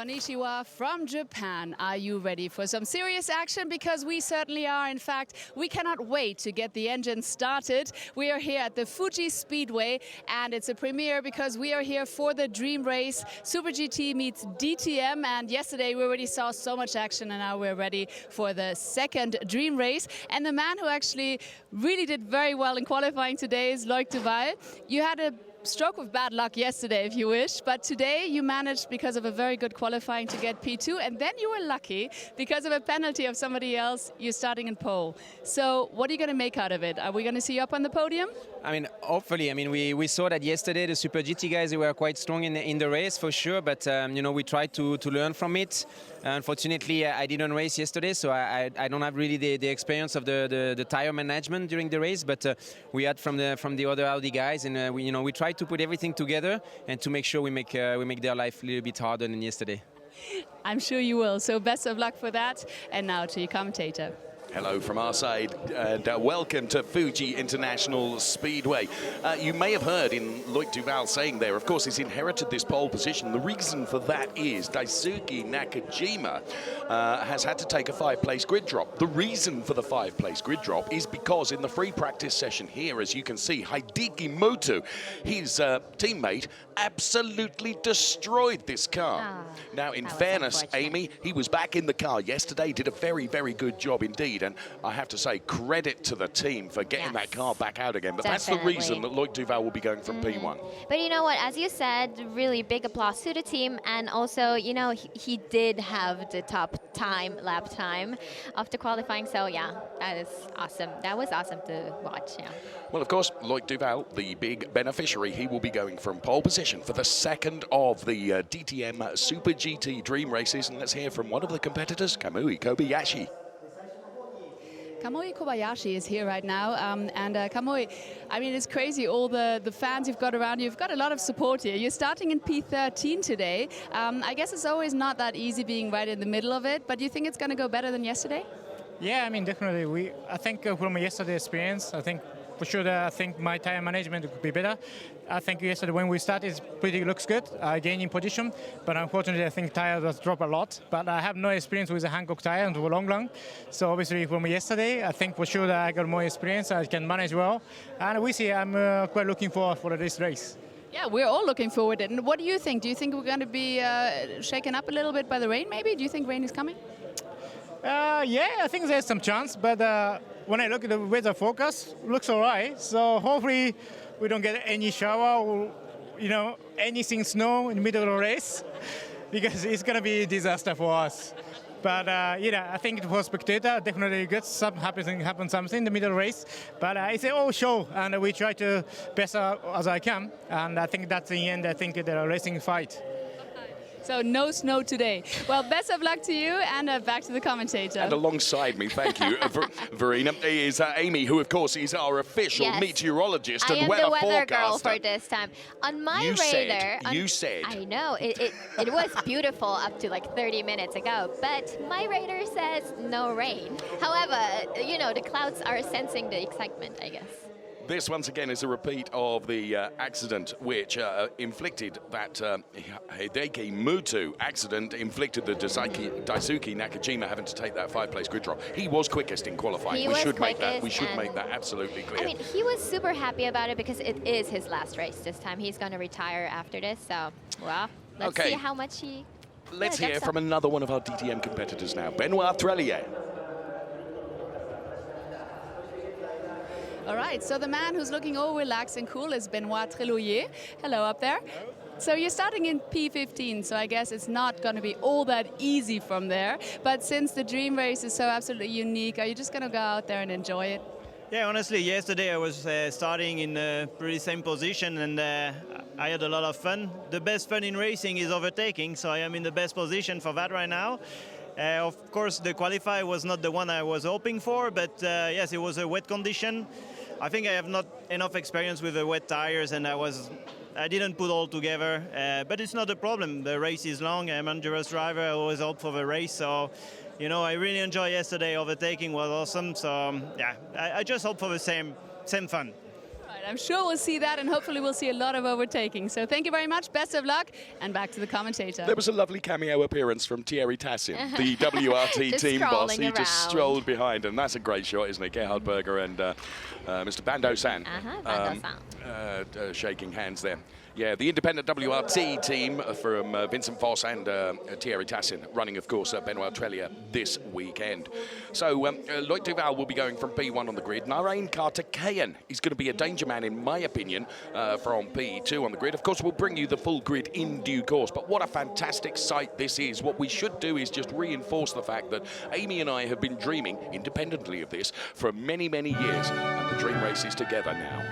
Konnichiwa from Japan. Are you ready for some serious action? Because we certainly are. In fact, we cannot wait to get the engine started. We are here at the Fuji Speedway, and it's a premiere because we are here for the dream race. Super GT meets DTM, and yesterday we already saw so much action, and now we're ready for the second dream race. And the man who actually really did very well in qualifying today is Loic Duval. You had a stroke of bad luck yesterday, if you wish, but today you managed, because of a very good qualifying, to get P2, and then you were lucky because of a penalty of somebody else. You're starting in pole. So what are you going to make out of it? Are we going to see you up on the podium? I mean, hopefully. I mean, we saw that yesterday. The Super GT guys, they were quite strong in the race for sure, but you know, we tried to learn from it. Unfortunately, I didn't race yesterday, so I don't have really the experience of the tire management during the race. But we had from the other Audi guys, and we tried to put everything together and to make sure we make their life a little bit harder than yesterday. I'm sure you will. So best of luck for that. And now to your commentator. Hello from our side, and welcome to Fuji International Speedway. You may have heard in Loic Duval saying there, of course, he's inherited this pole position. The reason for that is Daisuke Nakajima has had to take a 5-place grid drop. The reason for the 5-place grid drop is because in the free practice session here, as you can see, Hideki Muto, his teammate, absolutely destroyed this car. Now, in fairness, Amy, he was back in the car yesterday, did a very, very good job indeed. And I have to say, credit to the team for getting that car back out again. But that's the reason that Loic Duval will be going from P1. But you know what, as you said, really big applause to the team. And also, you know, he did have the top lap time of the qualifying. So yeah, that is awesome. That was awesome to watch, yeah. Well, of course, Loic Duval, the big beneficiary, he will be going from pole position for the second of the DTM Super GT Dream Races. And let's hear from one of the competitors, Kamui Kobayashi. Kamui Kobayashi is here right now, and Kamui, I mean, it's crazy, all the fans you've got around you. You've got a lot of support here. You're starting in P13 today. I guess it's always not that easy being right in the middle of it, but do you think it's going to go better than yesterday? Yeah, I mean, definitely. I think from yesterday's experience, I think for sure that I think my tire management could be better. I think yesterday when we started, it looks good, gaining position, but unfortunately I think tire does drop a lot. But I have no experience with the Hankook tire and the long run. So obviously from yesterday, I think for sure that I got more experience, I can manage well. And we see, I'm quite looking forward for this race. Yeah, we're all looking forward to it. And what do you think? Do you think we're going to be shaken up a little bit by the rain maybe? Do you think rain is coming? Yeah, I think there's some chance, but when I look at the weather forecast, it looks all right. So hopefully we don't get any shower or, you know, anything snow in the middle of the race, because it's going to be a disaster for us. But, I think for spectator, definitely good. Happen something in the middle of the race. But it's an all show, and we try to best as I can. And I think that's the end. I think the racing fight. So no snow today. Well, best of luck to you, and back to the commentator. And alongside me, thank you, Verena, is Amy, who of course is our official meteorologist and weather forecaster. I am the weather girl for this time. On my radar, you said. I know it was beautiful up to like 30 minutes ago, but my radar says no rain. However, you know, the clouds are sensing the excitement, I guess. This, once again, is a repeat of the accident which inflicted that Hideki Muto accident, inflicted the Daisuke Nakajima having to take that 5-place grid drop. He was quickest in qualifying. We should make that absolutely clear. I mean, he was super happy about it because it is his last race this time. He's going to retire after this, so, well, let's see how much he... Let's hear from another one of our DTM competitors now, Benoit Trellier. All right, so the man who's looking all relaxed and cool is Benoit Trellier. Hello up there. Hello. So you're starting in P15, so I guess it's not going to be all that easy from there. But since the dream race is so absolutely unique, are you just going to go out there and enjoy it? Yeah, honestly, yesterday I was starting in a pretty same position, and I had a lot of fun. The best fun in racing is overtaking, so I am in the best position for that right now. Of course, the qualify was not the one I was hoping for, but yes, it was a wet condition. I think I have not enough experience with the wet tires, and I didn't put all together, but it's not a problem. The race is long. I'm an endurance driver. I always hope for the race, so you know, I really enjoyed yesterday. Overtaking was awesome, so yeah, I just hope for the same fun. Right, I'm sure we'll see that, and hopefully we'll see a lot of overtaking. So thank you very much. Best of luck, and back to the commentator. There was a lovely cameo appearance from Thierry Tassin, the WRT team boss. He just strolled behind, and that's a great shot, isn't it? Gerhard Berger and Mr. Bando San shaking hands there. Yeah, the independent WRT team from Vincent Voss and Thierry Tassin running, of course, Benoit Trellier this weekend. So Loic Duval will be going from P1 on the grid. Narain Kartikeyan is going to be a danger man, in my opinion, from P2 on the grid. Of course, we'll bring you the full grid in due course, but what a fantastic sight this is. What we should do is just reinforce the fact that Amy and I have been dreaming independently of this for many, many years, and the dream race is together now.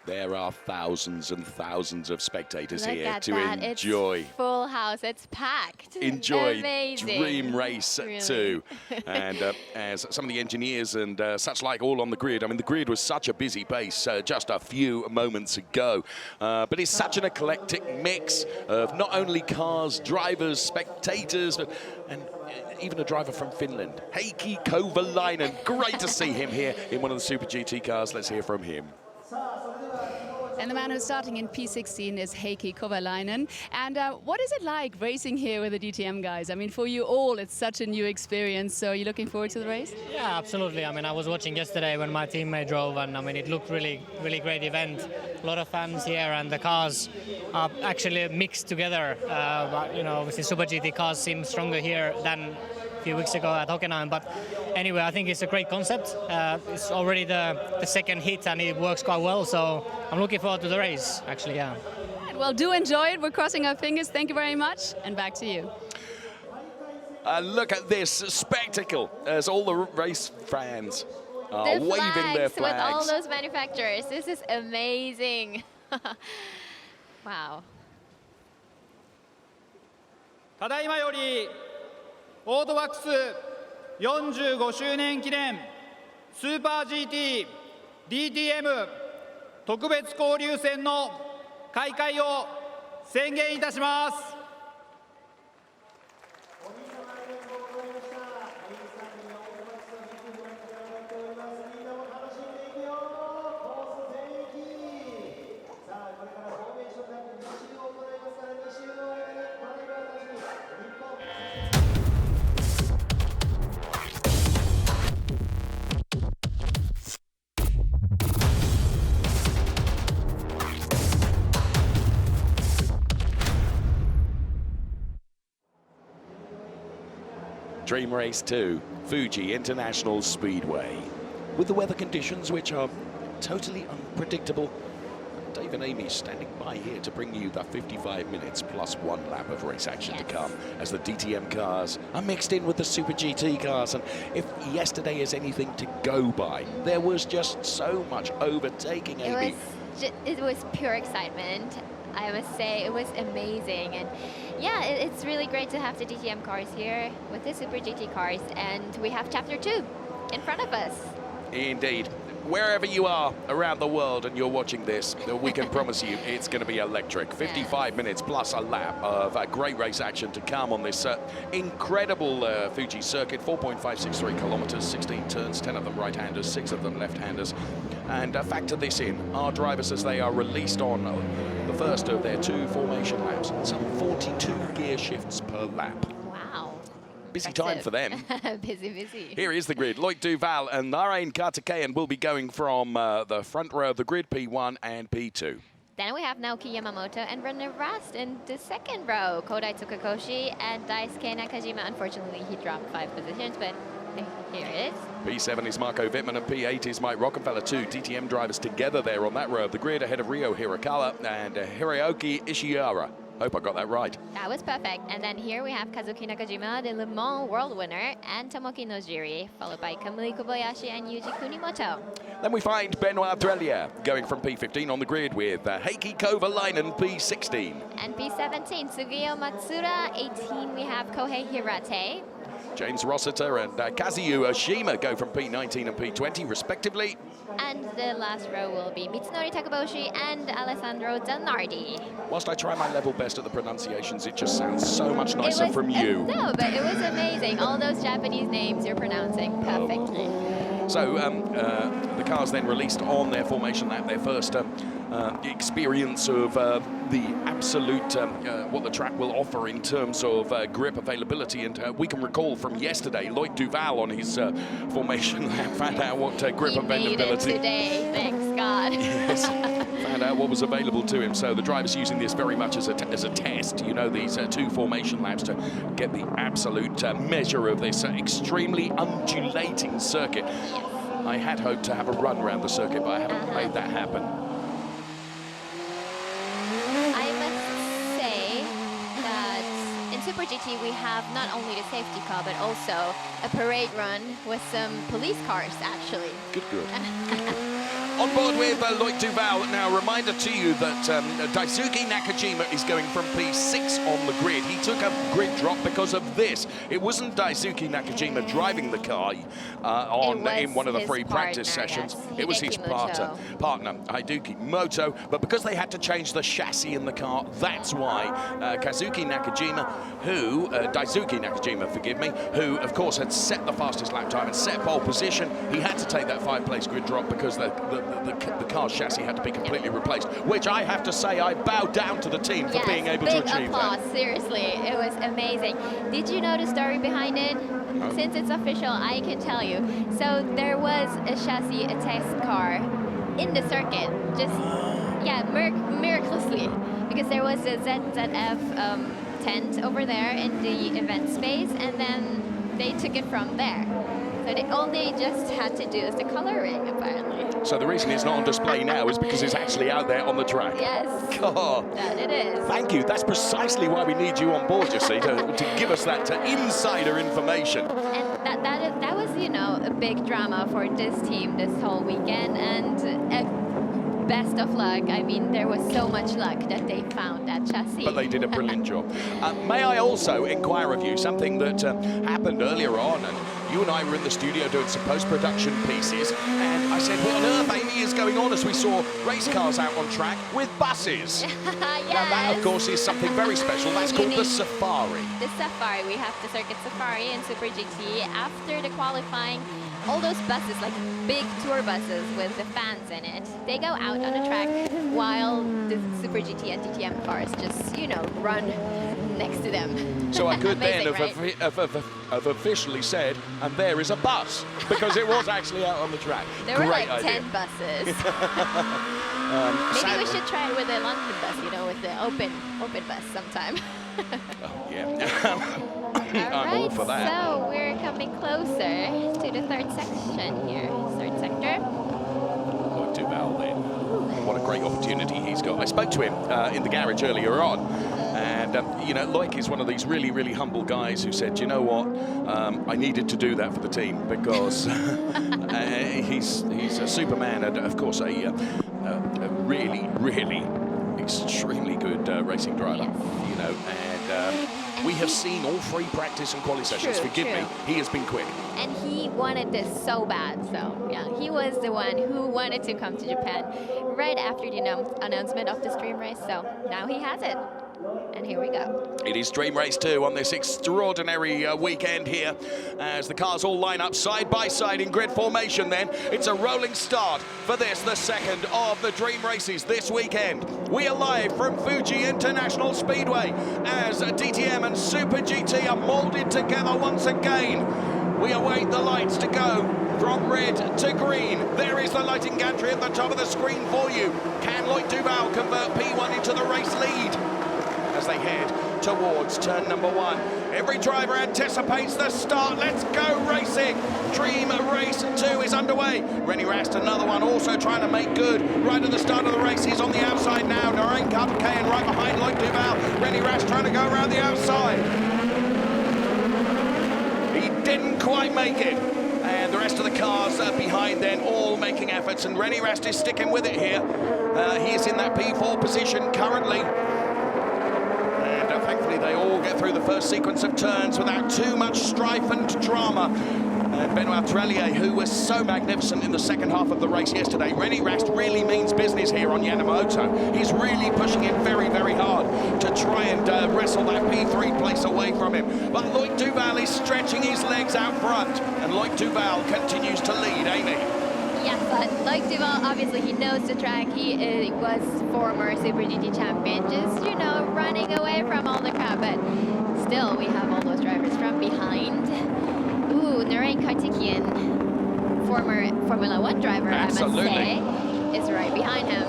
There are thousands and thousands of spectators here to enjoy. It's full house. It's packed. Enjoy Amazing. Dream Race Really. 2. And as some of the engineers and such like all on the grid, I mean, the grid was such a busy pace just a few moments ago. But it's such an eclectic mix of not only cars, drivers, spectators, but even a driver from Finland, Heikki Kovalainen. Great to see him here in one of the Super GT cars. Let's hear from him. And the man who's starting in P16 is Heikki Kovalainen. And what is it like racing here with the DTM guys? I mean, for you all, it's such a new experience. So are you looking forward to the race? Yeah, absolutely. I mean, I was watching yesterday when my teammate drove, and I mean, it looked really great event. A lot of fans here, and the cars are actually mixed together. But, you know, obviously Super GT cars seem stronger here than a few weeks ago at Hockenheim. But anyway, I think it's a great concept. It's already the second hit, and it works quite well. So I'm looking forward to the race, actually, yeah. Well, do enjoy it. We're crossing our fingers. Thank you very much. And back to you. Look at this spectacle as all the race fans are waving their flags. With all those manufacturers. This is amazing. Wow. ただいまよりオートバックス45周年記念スーパー GT DTM 特別交流戦の開会を宣言いたします。Dream Race 2, Fuji International Speedway. With the weather conditions, which are totally unpredictable, Dave and Amy standing by here to bring you the 55 minutes plus 1 lap of race action to come as the DTM cars are mixed in with the Super GT cars. And if yesterday is anything to go by, there was just so much overtaking, Amy. It was pure excitement. I must say, it was amazing. And yeah, it's really great to have the DTM cars here with the Super GT cars. And we have Chapter 2 in front of us. Indeed. Wherever you are around the world and you're watching this, we can promise you it's going to be electric. 55 minutes plus a lap of great race action to come on this incredible Fuji circuit. 4.563 kilometers, 16 turns, 10 of them right-handers, 6 of them left-handers. And factor this in, our drivers as they are released on the first of their 2 formation laps, some 42 gear shifts per lap. Wow. Busy time for them. Busy. Here is the grid. Loic Duval and Narain Kartikeyan will be going from the front row of the grid, P1 and P2. Then we have Naoki Yamamoto and René Rast in the second row. Kodai Tsukakoshi and Daisuke Nakajima. Unfortunately, he dropped 5 positions, but here it is. P7 is Marco Wittmann and P8 is Mike Rockefeller. 2 DTM drivers together there on that row of the grid ahead of Ryo Hirakawa and Hiroyuki Ishihara. Hope I got that right. That was perfect. And then here we have Kazuki Nakajima, the Le Mans world winner, and Tomoki Nojiri, followed by Kamui Kobayashi and Yuji Kunimoto. Then we find Benoit Drelier going from P15 on the grid with Heikki Kovalainen P16. And P17, Sugio Matsuda. 18, we have Kohei Hirate. James Rossiter and Kazuyu Oshima go from P19 and P20 respectively. And the last row will be Mitsunori Takaboshi and Alessandro Zanardi. Whilst I try my level best at the pronunciations, it just sounds so much nicer from you. No, but it was amazing. All those Japanese names you're pronouncing perfectly. So the cars then released on their formation lap, their first experience of the absolute, what the track will offer in terms of grip availability. And we can recall from yesterday, Loic Duval on his formation lap found out what grip availability. Made it today, thanks God. Yes, found out what was available to him. So the driver's using this very much as a test, you know, these 2 formation laps to get the absolute measure of this extremely undulating circuit. Yes. I had hoped to have a run around the circuit, but I haven't made that happen. I must say that in Super GT we have not only the safety car, but also a parade run with some police cars, actually. Good. On board with Loic Duval. Now, a reminder to you that Daisuke Nakajima is going from P6 on the grid. He took a grid drop because of this. It wasn't Daisuke Nakajima driving the car in one of the free practice sessions. Yes. It was his partner, Hideki Moto. But because they had to change the chassis in the car, that's why Daisuke Nakajima, forgive me, who, of course, had set the fastest lap time and set pole position, he had to take that 5-place grid drop because the car's chassis had to be completely replaced, which I have to say I bow down to the team for being able to achieve applause, that. Seriously, it was amazing. Did you know the story behind it? No. Since it's official, I can tell you. So there was a chassis, a test car in the circuit, just, miraculously, because there was a ZZF tent over there in the event space, and then they took it from there. So all they just had to do is the coloring, apparently. So the reason it's not on display now is because it's actually out there on the track. Yes. God. That it is. Thank you. That's precisely why we need you on board, you see, to give us that insider information. And that was, you know, a big drama for this team this whole weekend. And best of luck. I mean, there was so much luck that they found that chassis. But they did a brilliant job. May I also inquire of you something that happened earlier on, and you and I were in the studio doing some post-production pieces, and I said, what on earth, Amy, is going on as we saw race cars out on track with buses? Yes. Now that, of course, is something very special. That's called the Safari. The Safari. We have the Circuit Safari in Super GT. After the qualifying, all those buses, like big tour buses with the fans in it, they go out on the track while the Super GT and DTM cars just, you know, run next to them. So I could then Amazing, have officially said, and there is a bus, because it was actually out on the track. There were Great like idea. 10 buses. Maybe we should try it with a London bus, you know, with the open bus sometime. Oh, yeah. I'm all for that. So we're coming closer to the third section here, third sector. Loic Duval then. what a great opportunity he's got. I spoke to him in the garage earlier on, and you know, Loic is one of these really, really humble guys who said, you know what, I needed to do that for the team because he's a superman, and of course a really, really extremely good racing driver. Yes. You know, and we have seen all 3 practice and quali sessions. Forgive me, he has been quick. And he wanted this so bad, so yeah, he was the one who wanted to come to Japan right after the announcement of this dream race, so now he has it. And here we go. It is Dream Race 2 on this extraordinary weekend here as the cars all line up side by side in grid formation then. It's a rolling start for this, the second of the Dream Races this weekend. We are live from Fuji International Speedway as DTM and Super GT are moulded together once again. We await the lights to go from red to green. There is the lighting gantry at the top of the screen for you. Can Loic Duval convert P1 into the race lead as they head towards turn number 1? Every driver anticipates the start. Let's go racing. Dream Race 2 is underway. Rennie Rast, another one, also trying to make good right at the start of the race. He's on the outside now. Narain Kartikeyan right behind Loic Duval. Rennie Rast trying to go around the outside. He didn't quite make it. And the rest of the cars behind then all making efforts, and Rennie Rast is sticking with it here. He is in that P4 position currently. Thankfully, they all get through the first sequence of turns without too much strife and drama. And Benoit Trellier, who was so magnificent in the second half of the race yesterday. Rennie Rast really means business here on Yamamoto. He's really pushing it very, very hard to try and wrestle that P3 place away from him. But Loic Duval is stretching his legs out front, and Loic Duval continues to lead. Amy. Yeah, but Loic Duval, obviously he knows the track. He was former Super GT champion, just, you know, running away from all the crowd. But still, we have all those drivers from behind. Ooh, Narain Kartikeyan, former Formula 1 driver, Absolutely. I must say, is right behind him.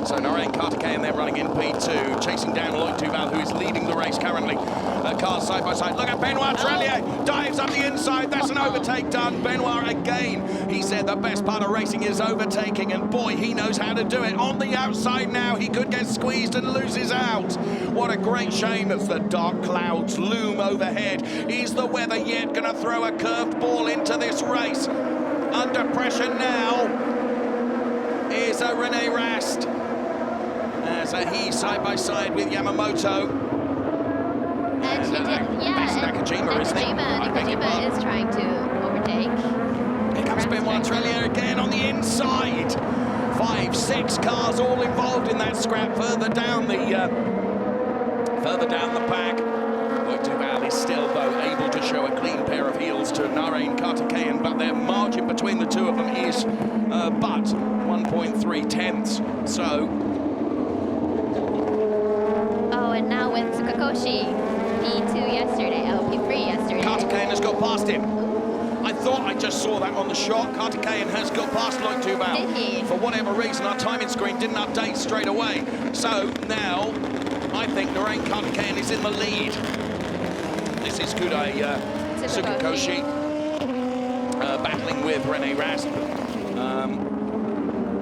So Narain Kartikeyan there running in P2, chasing down Loic Duval, who is leading the race currently. Cars side by side. Look at Benoit Trellier, dives up the inside. That's an overtake done. Benoit again. He said the best part of racing is overtaking, and boy, he knows how to do it. On the outside now, he could get squeezed and loses out. What a great shame as the dark clouds loom overhead. Is the weather yet going to throw a curved ball into this race? Under pressure now is Rennie Rast, as he side by side with Yamamoto. And Nakajima, isn't it? Nakajima is trying to overtake. Here comes Benoit Trellier again on the inside. 5, 6 cars all involved in that scrap further down the pack. Loic Duval is still, though, able to show a clean pair of heels to Narain Kartikeyan, but their margin between the two of them is but 1.3 tenths. So. Oh, and now with Tsukakoshi. P2 yesterday, P3 yesterday. Kartikeyan has got past him. I thought I just saw that on the shot. Kartikeyan has got past Loic Duval. Did he? For whatever reason, our timing screen didn't update straight away. So now, I think Narain Kartikeyan is in the lead. This is Kudai Tsukakoshi battling with Rennie Rast.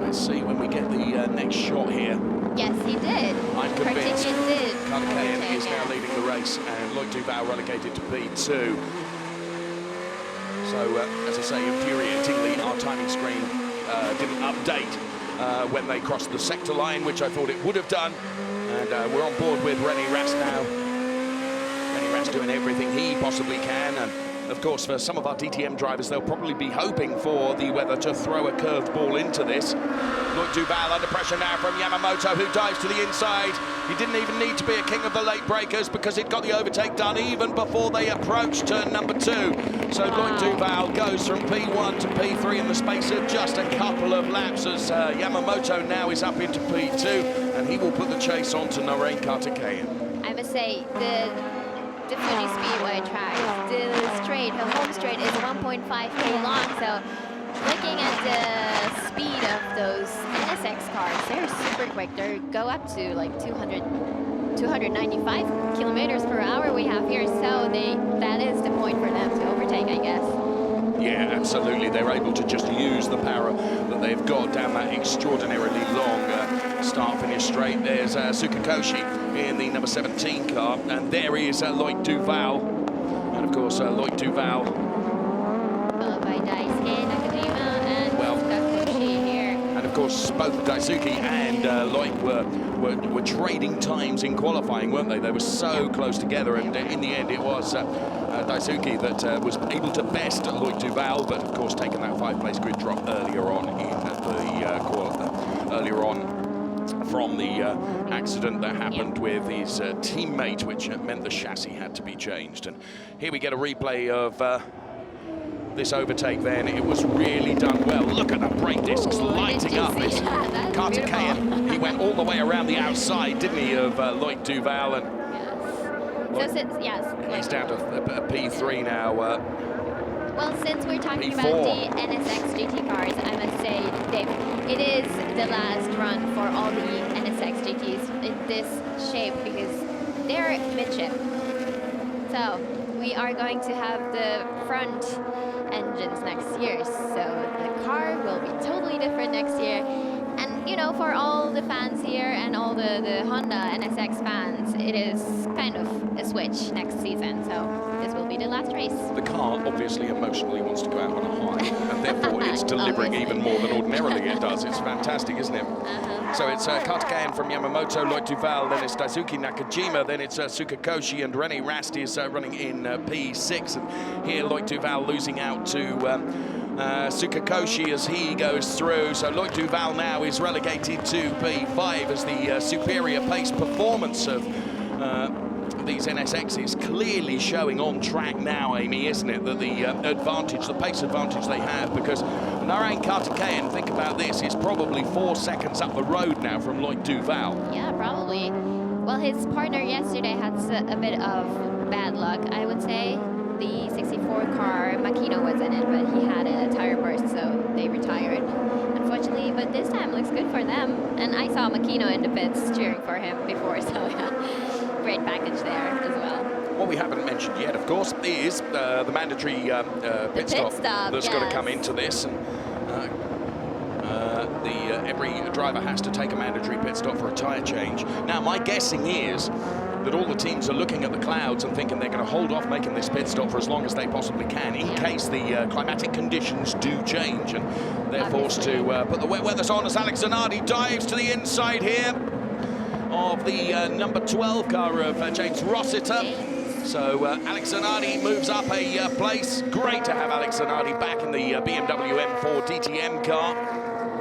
Let's see when we get the next shot here. Yes, he did. I'm convinced Kartikeyan is now yeah. leading the race, and Loic Duval relegated to P2. So, as I say, infuriatingly, our timing screen didn't update when they crossed the sector line, which I thought it would have done. And we're on board with Rennie Rast now. Rennie Rast doing everything he possibly can. And of course, for some of our DTM drivers, they'll probably be hoping for the weather to throw a curved ball into this. Loic Duval under pressure now from Yamamoto, who dives to the inside. He didn't even need to be a king of the late breakers because he'd got the overtake done even before they approached turn number 2. So Loic Duval goes from P1 to P3 in the space of just a couple of laps as Yamamoto now is up into P2, and he will put the chase on to Narain Kartikeyan. I must say, the Fuji Speedway track, the straight, the home straight is 1.5k long, so looking at the speed of those NSX cars, they're super quick. They go up to like 295 kilometers per hour we have here, so that is the point for them to overtake, I guess. Yeah, absolutely. They're able to just use the power that they've got down that extraordinarily long Start-finish straight. There's Sukakoshi in the number 17 car, and there is Loic Duval. And of course, Loic Duval. Followed by Daisuke Nakajima and Sukakoshi here. And of course, both Daisuke and Loic were trading times in qualifying, weren't they? They were so close together, and in the end, it was Daisuke that was able to best Loic Duval, but of course, taking that 5th-place grid drop earlier on in the earlier on from the accident that happened with his teammate, which meant the chassis had to be changed. And here we get a replay of this overtake then. It was really done well. Look at the brake discs lighting up. This Kartikeyan, he went all the way around the outside, didn't he, of Loic Duval? And he's down to a P3 now. Well, since we're talking about the NSX GT cars, I must say, Dave, it is the last run for all the NSX GTs in this shape because they're midship. So we are going to have the front engines next year, so the car will be totally different next year. And, you know, for all the fans here and all the Honda NSX fans, it is kind of a switch next season, so this will be the last race. The car obviously emotionally wants to go out on a high, and therefore it's delivering even more than ordinarily it does. It's fantastic, isn't it? So it's Kartikeyan from Yamamoto, Loic Duval, then it's Daisuke Nakajima, then it's Sukakoshi, and René Rast is running in P6, and here Loic Duval losing out to Sukakoshi as he goes through. So Loic Duval now is relegated to P5 as the superior pace performance of these NSXs clearly showing on track now, Amy, isn't it? That the advantage, the pace advantage they have, because Narain Kartikeyan, think about this, is probably 4 seconds up the road now from Loic Duval. Yeah, probably. Well, his partner yesterday had a bit of bad luck, I would say. The 64 car, Makino was in it, but he had a tire burst, so they retired, unfortunately. But this time looks good for them. And I saw Makino in the pits cheering for him before, so yeah, great package there as well. What we haven't mentioned yet, of course, is the mandatory pit stop that's got to come into this. And, every driver has to take a mandatory pit stop for a tyre change. Now, my guessing is that all the teams are looking at the clouds and thinking they're going to hold off making this pit stop for as long as they possibly can in case the climatic conditions do change, and they're forced to put the wet weathers on as Alex Zanardi dives to the inside here of the number 12 car of James Rossiter. So Alex Zanardi moves up a place. Great to have Alex Zanardi back in the BMW M4 DTM car.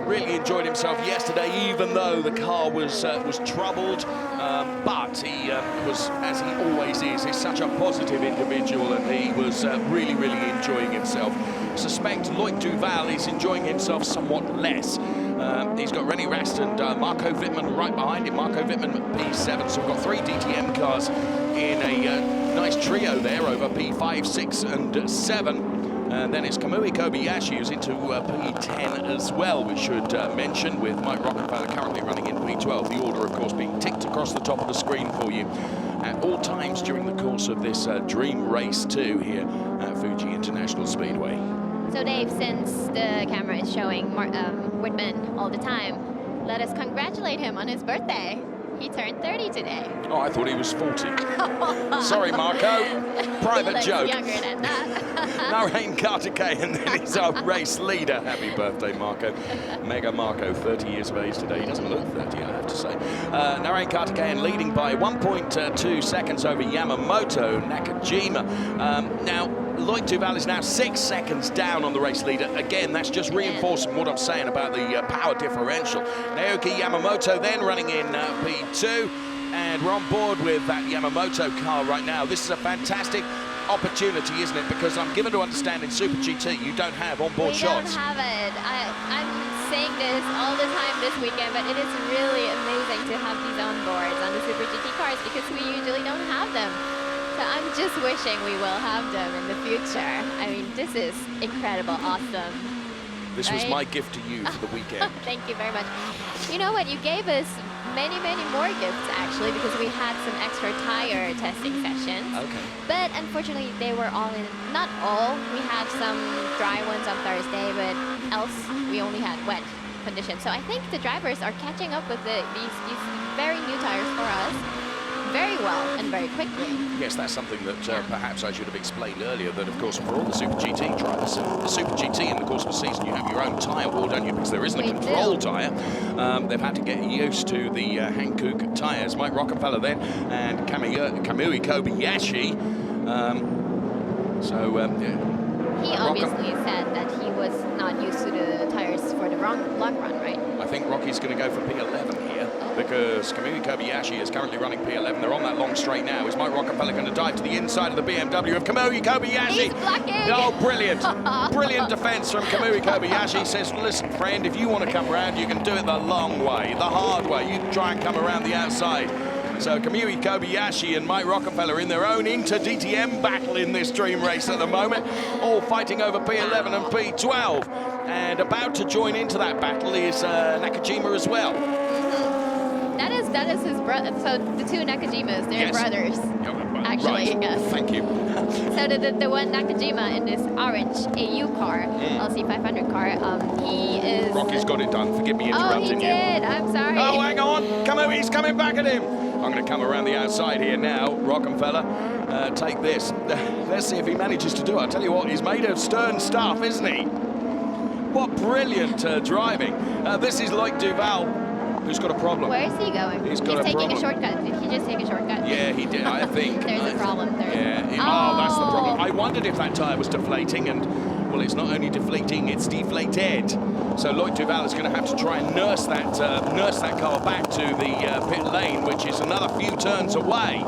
Really enjoyed himself yesterday, even though the car was troubled. But he was, as he always is, he's such a positive individual, and he was really, really enjoying himself. Suspect Loic Duval is enjoying himself somewhat less. He's got René Rast and Marco Wittmann right behind him. Marco Wittmann at P7, so we've got 3 DTM cars in a nice trio there over P5, 6 and 7. And then it's Kamui Kobayashi who's into P10 as well, we should mention, with Mike Rockefeller currently running in P12. The order, of course, being ticked across the top of the screen for you at all times during the course of this Dream Race 2 here at Fuji International Speedway. So, Dave, since the camera is showing Wittmann all the time, let us congratulate him on his birthday. He turned 30 today. Oh, I thought he was 40. Sorry, Marco. Private joke. Younger than that. Narain Kartikeyan, then he's our race leader. Happy birthday, Marco. Mega Marco, 30 years of age today. He doesn't look 30, I have to say. Narain Kartikeyan leading by 1.2 seconds over Yamamoto Nakajima. Now, Loic Duval is now 6 seconds down on the race leader. Again, that's just reinforcing what I'm saying about the power differential. Naoki Yamamoto then running in P2, and we're on board with that Yamamoto car right now. This is a fantastic opportunity, isn't it? Because I'm given to understand in Super GT you don't have onboard shots. We don't have it. I'm saying this all the time this weekend, but it is really amazing to have these onboards on the Super GT cars because we usually don't have them. So I'm just wishing we will have them in the future. I mean, this is incredible, awesome. This was my gift to you for the weekend. Thank you very much. You know what? You gave us many, many more gifts, actually, because we had some extra tire testing sessions. Okay. But unfortunately, they were all in, not all. We had some dry ones on Thursday, but else we only had wet conditions. So I think the drivers are catching up with these very new tires for us very well and very quickly. Yes, that's something that perhaps I should have explained earlier, that of course for all the Super GT drivers, the Super GT in the course of a season, you have your own tyre wall, don't you? Because there isn't a control tyre. They've had to get used to the Hankook tyres. Mike Rockefeller then, and Kamui Kobayashi. He obviously said that he was not used to the tires for the long run, right? I think Rocky's going to go for P11 here, because Kamui Kobayashi is currently running P11. They're on that long straight now. Is Mike Rockefeller going to dive to the inside of the BMW of Kamui Kobayashi? He's blocking! Oh, brilliant. Brilliant defense from Kamui Kobayashi. Says, listen, friend, if you want to come around, you can do it the long way, the hard way. You can try and come around the outside. So Kamui Kobayashi and Mike Rockefeller in their own inter-DTM battle in this dream race at the moment, all fighting over P11 and P12. And about to join into that battle is Nakajima as well. That is his brother. So the two Nakajimas, they're brothers. Actually, right. yes. Thank you. So the one Nakajima in this orange AU car, LC500 car, he is... Rocky's got it done. Forgive me interrupting you. Oh, he did. I'm sorry. Oh, hang on. Kamui's coming back at him. I'm going to come around the outside here now. Rockefeller, take this. Let's see if he manages to do it. I'll tell you what, he's made of stern stuff, isn't he? What brilliant driving. This is Loic Duval, who's got a problem. Where is he going? He's taking a shortcut. Did he just take a shortcut? Yeah, he did, I think. There's a problem. Oh, that's the problem. I wondered if that tyre was deflating, and, well, it's not only deflating, it's deflated. So Loic Duval is going to have to try and nurse that car back to the pit lane, which is another few turns away.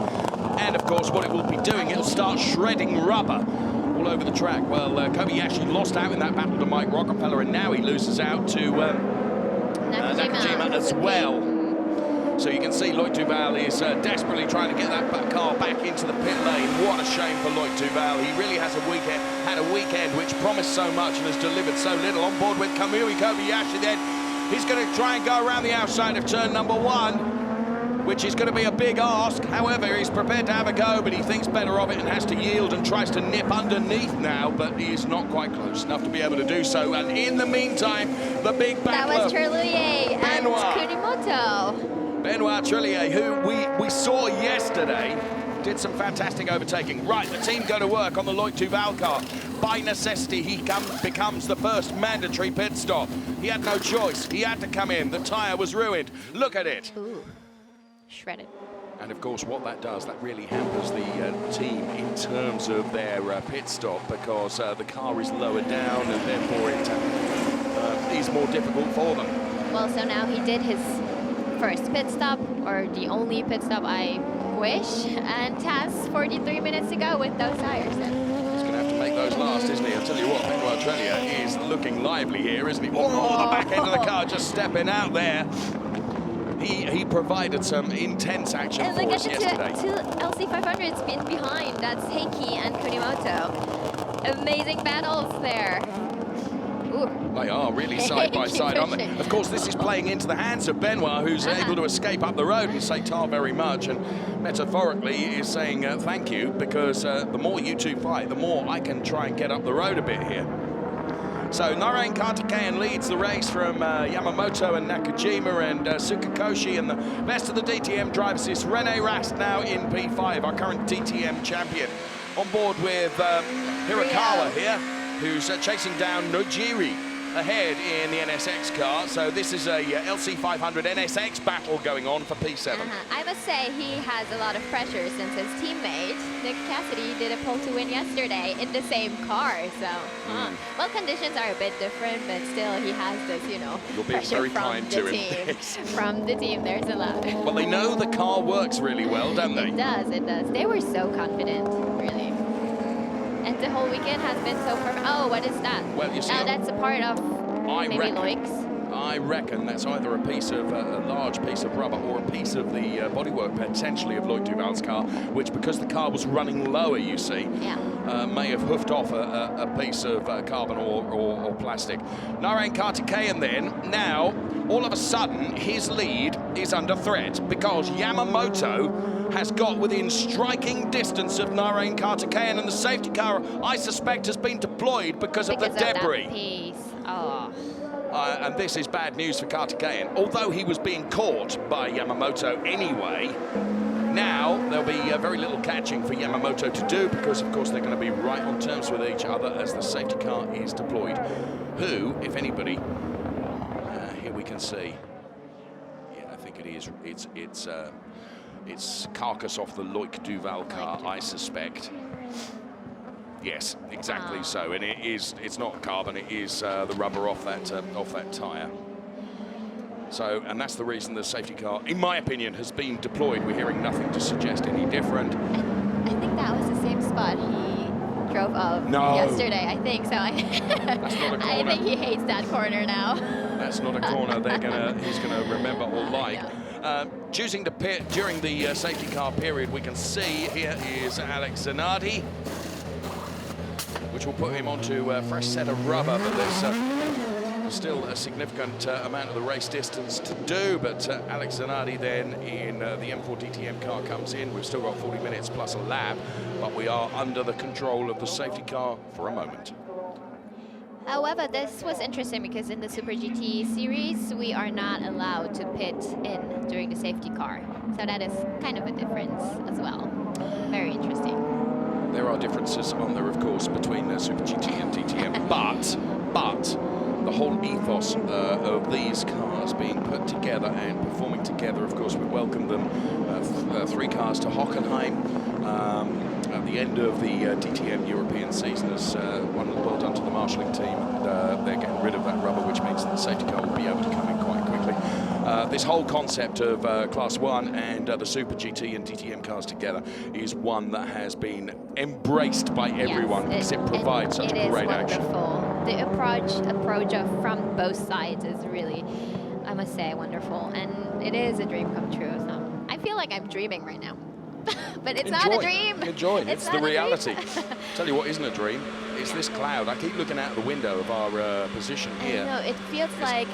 And, of course, what it will be doing, it'll start shredding rubber all over the track. Well, Kobayashi lost out in that battle to Mike Rockefeller, and now he loses out to Nakajima as well. So you can see Loic Duval is desperately trying to get that car back into the pit lane. What a shame for Loic Duval. He really has had a weekend which promised so much and has delivered so little. On board with Kamui Kobayashi then. He's going to try and go around the outside of turn number 1, which is going to be a big ask. However, he's prepared to have a go, but he thinks better of it and has to yield and tries to nip underneath now, but he's not quite close enough to be able to do so. And in the meantime, the big battle. That was Trillier and Kunimoto. Benoit Trillier, who we saw yesterday, did some fantastic overtaking. Right, the team go to work on the Loic Duval car. By necessity, he becomes the first mandatory pit stop. He had no choice. He had to come in. The tyre was ruined. Look at it. Ooh, shredded. And of course, what that does, that really hampers the team in terms of their pit stop, because the car is lower down and therefore it is more difficult for them. Well, so now he did his first pit stop, or the only pit stop I wish, and has 43 minutes to go with those tires. He's going to have to make those last, isn't he? I'll tell you what, Benoit Trillier is looking lively here, isn't he? Oh, the back end of the car just stepping out there. He provided some intense action for us yesterday. And look at the two LC500s in behind. That's Heikki and Kunimoto. Amazing battles there. Ooh. They are really side by side, aren't they? Of course, this is playing into the hands of Benoit, who's able to escape up the road and say "tar" very much, and metaphorically is saying thank you, because the more you two fight, the more I can try and get up the road a bit here. So Narain Kartikeyan leads the race from Yamamoto and Nakajima and Tsukakoshi, and the best of the DTM drivers is Rene Rast now in P5, our current DTM champion. On board with Hirakawa here, who's chasing down Nojiri ahead in the NSX car. So this is a LC500 NSX battle going on for P7. I must say he has a lot of pressure since his teammate, Nick Cassidy, did a pole to win yesterday in the same car. So, well, conditions are a bit different, but still he has this, you know, pressure from the team. From the team, there's a lot. Well, they know the car works really well, don't they? It does, it does. They were so confident, really. And the whole weekend has been so perfect. Oh, what is that? Well, you see, that's a part of maybe Loic's. I reckon that's either a piece of a large piece of rubber or a piece of the bodywork potentially of Loic Duval's car, which, because the car was running lower, you see, may have hoofed off a piece of carbon or plastic. Narain Kartikeyan then, now, all of a sudden, his lead is under threat because Yamamoto has got within striking distance of Narain Kartikeyan, and the safety car, I suspect, has been deployed because of the debris. That piece. Oh. and this is bad news for Kartikeyan. Although he was being caught by Yamamoto anyway, now there'll be very little catching for Yamamoto to do because, of course, they're going to be right on terms with each other as the safety car is deployed. Who, if anybody, here we can see, yeah, I think it is, it's Carcass off the Loic Duval car, I suspect. Yes, exactly so, and it's not carbon, it is the rubber off that tyre. So, and that's the reason the safety car, in my opinion, has been deployed. We're hearing nothing to suggest any different. I think that was the same spot he drove up yesterday, I think. So That's not a corner. I think he hates that corner now. That's not a corner he's gonna remember or like. Choosing to pit during the safety car period, we can see here is Alex Zanardi, which will put him onto a fresh set of rubber, but there's still a significant amount of the race distance to do. But Alex Zanardi then in the M4 DTM car comes in. We've still got 40 minutes plus a lap, but we are under the control of the safety car for a moment. However, this was interesting because in the Super GT series, we are not allowed to pit in during the safety car. So that is kind of a difference as well. Very interesting. There are differences on there, of course, between Super GT and DTM, but the whole ethos of these cars being put together and performing together, of course, we welcome them. 3 cars to Hockenheim at the end of the DTM European season as well done to the marshalling team. They're getting rid of that rubber, which means that the safety car will be able to come in quite quickly. This whole concept of Class 1 and the Super GT and DTM cars together is one that has been embraced by everyone because it provides such great action. The approach from both sides is really, I must say, wonderful. And it is a dream come true. So I feel like I'm dreaming right now. But it's not a dream. Enjoy. It's the reality. Tell you what isn't a dream. It's this cloud. I keep looking out the window of our position here. No, it feels like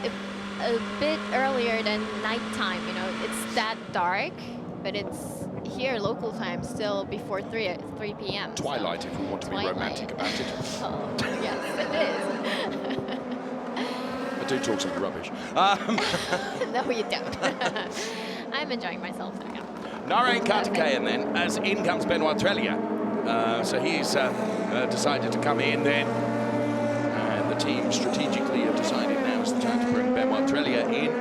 a bit earlier than nighttime. You know, it's that dark, but it's here local time still before 3 p.m. Twilight, if we want to be romantic about it. Oh, yes, it is. I do talk some rubbish. No, you don't. I'm enjoying myself now. Narain Kartikeyan then, as in comes Benoit Trelia. So he's decided to come in then. And the team strategically have decided now is the time to bring Benoit Trelia in.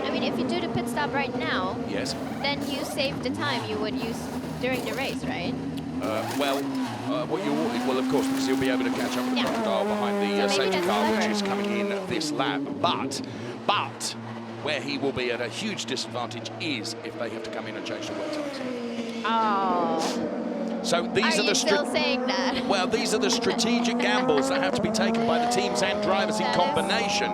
I mean, if you do the pit stop right now, yes, then you save the time you would use during the race, right? Well, of course, because you'll be able to catch up with the crocodile behind the safety car, which is coming in this lap. But where he will be at a huge disadvantage is if they have to come in and change the wet tyres. Oh. So these are the still saying that? Well, these are the strategic gambles that have to be taken by the teams and drivers in combination.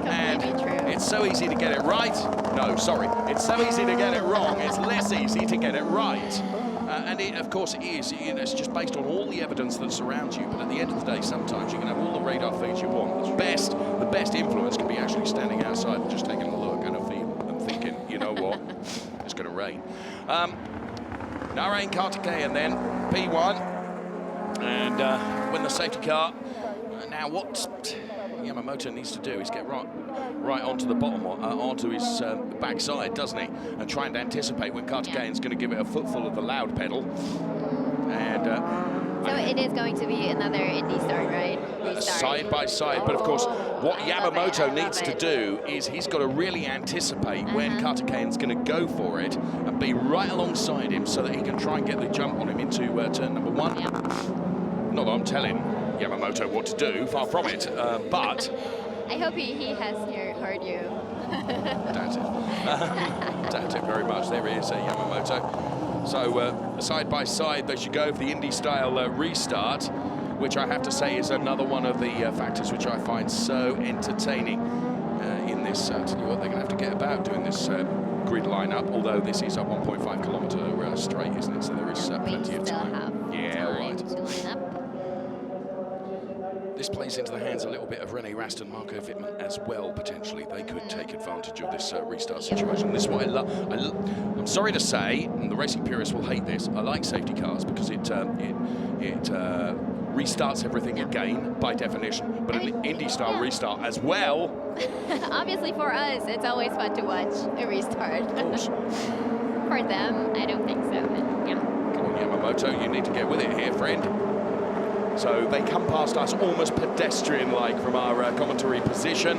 And it's so easy to get it right. No, sorry. It's so easy to get it wrong. It's less easy to get it right. And it, of course, it is. You know, it's just based on all the evidence that surrounds you. But at the end of the day, sometimes you can have all the radar feeds you want. The best influence can be actually standing outside and just taking a look and a feel and thinking, you know what, it's going to rain. Narain Kartikeyan then, P1. And when the safety car, now what Yamamoto needs to do is get right onto the bottom, onto his backside, doesn't he? And try and anticipate when Kartikeyan's going to give it a footful of the loud pedal. And so it is going to be another Indy start, right? Side by side, but of course, what Yamamoto needs to do is he's got to really anticipate when Kartikeyan's going to go for it and be right alongside him so that he can try and get the jump on him into turn number 1. Yeah. Not that I'm telling Yamamoto what to do, far from it, but... I hope he has heard you. Doubt it. Doubt it very much. There is Yamamoto. So side by side they should go for the Indy-style restart, which I have to say is another one of the factors which I find so entertaining in this. Tell you what, they're going to have to get about doing this grid lineup, although this is a 1.5 kilometre straight, isn't it? So there is plenty of time. Yeah, all right. To line up. This plays into the hands a little bit of René Rast and Marco Wittmann as well, potentially. They could take advantage of this restart situation. This is what I love. I'm sorry to say, and the racing purists will hate this, I like safety cars because it restarts everything again by definition, but an Indy-style restart as well. Obviously for us, it's always fun to watch a restart. Of course. For them, I don't think so, but yeah. Come on, Yamamoto, you need to get with it here, friend. So they come past us almost pedestrian-like from our commentary position.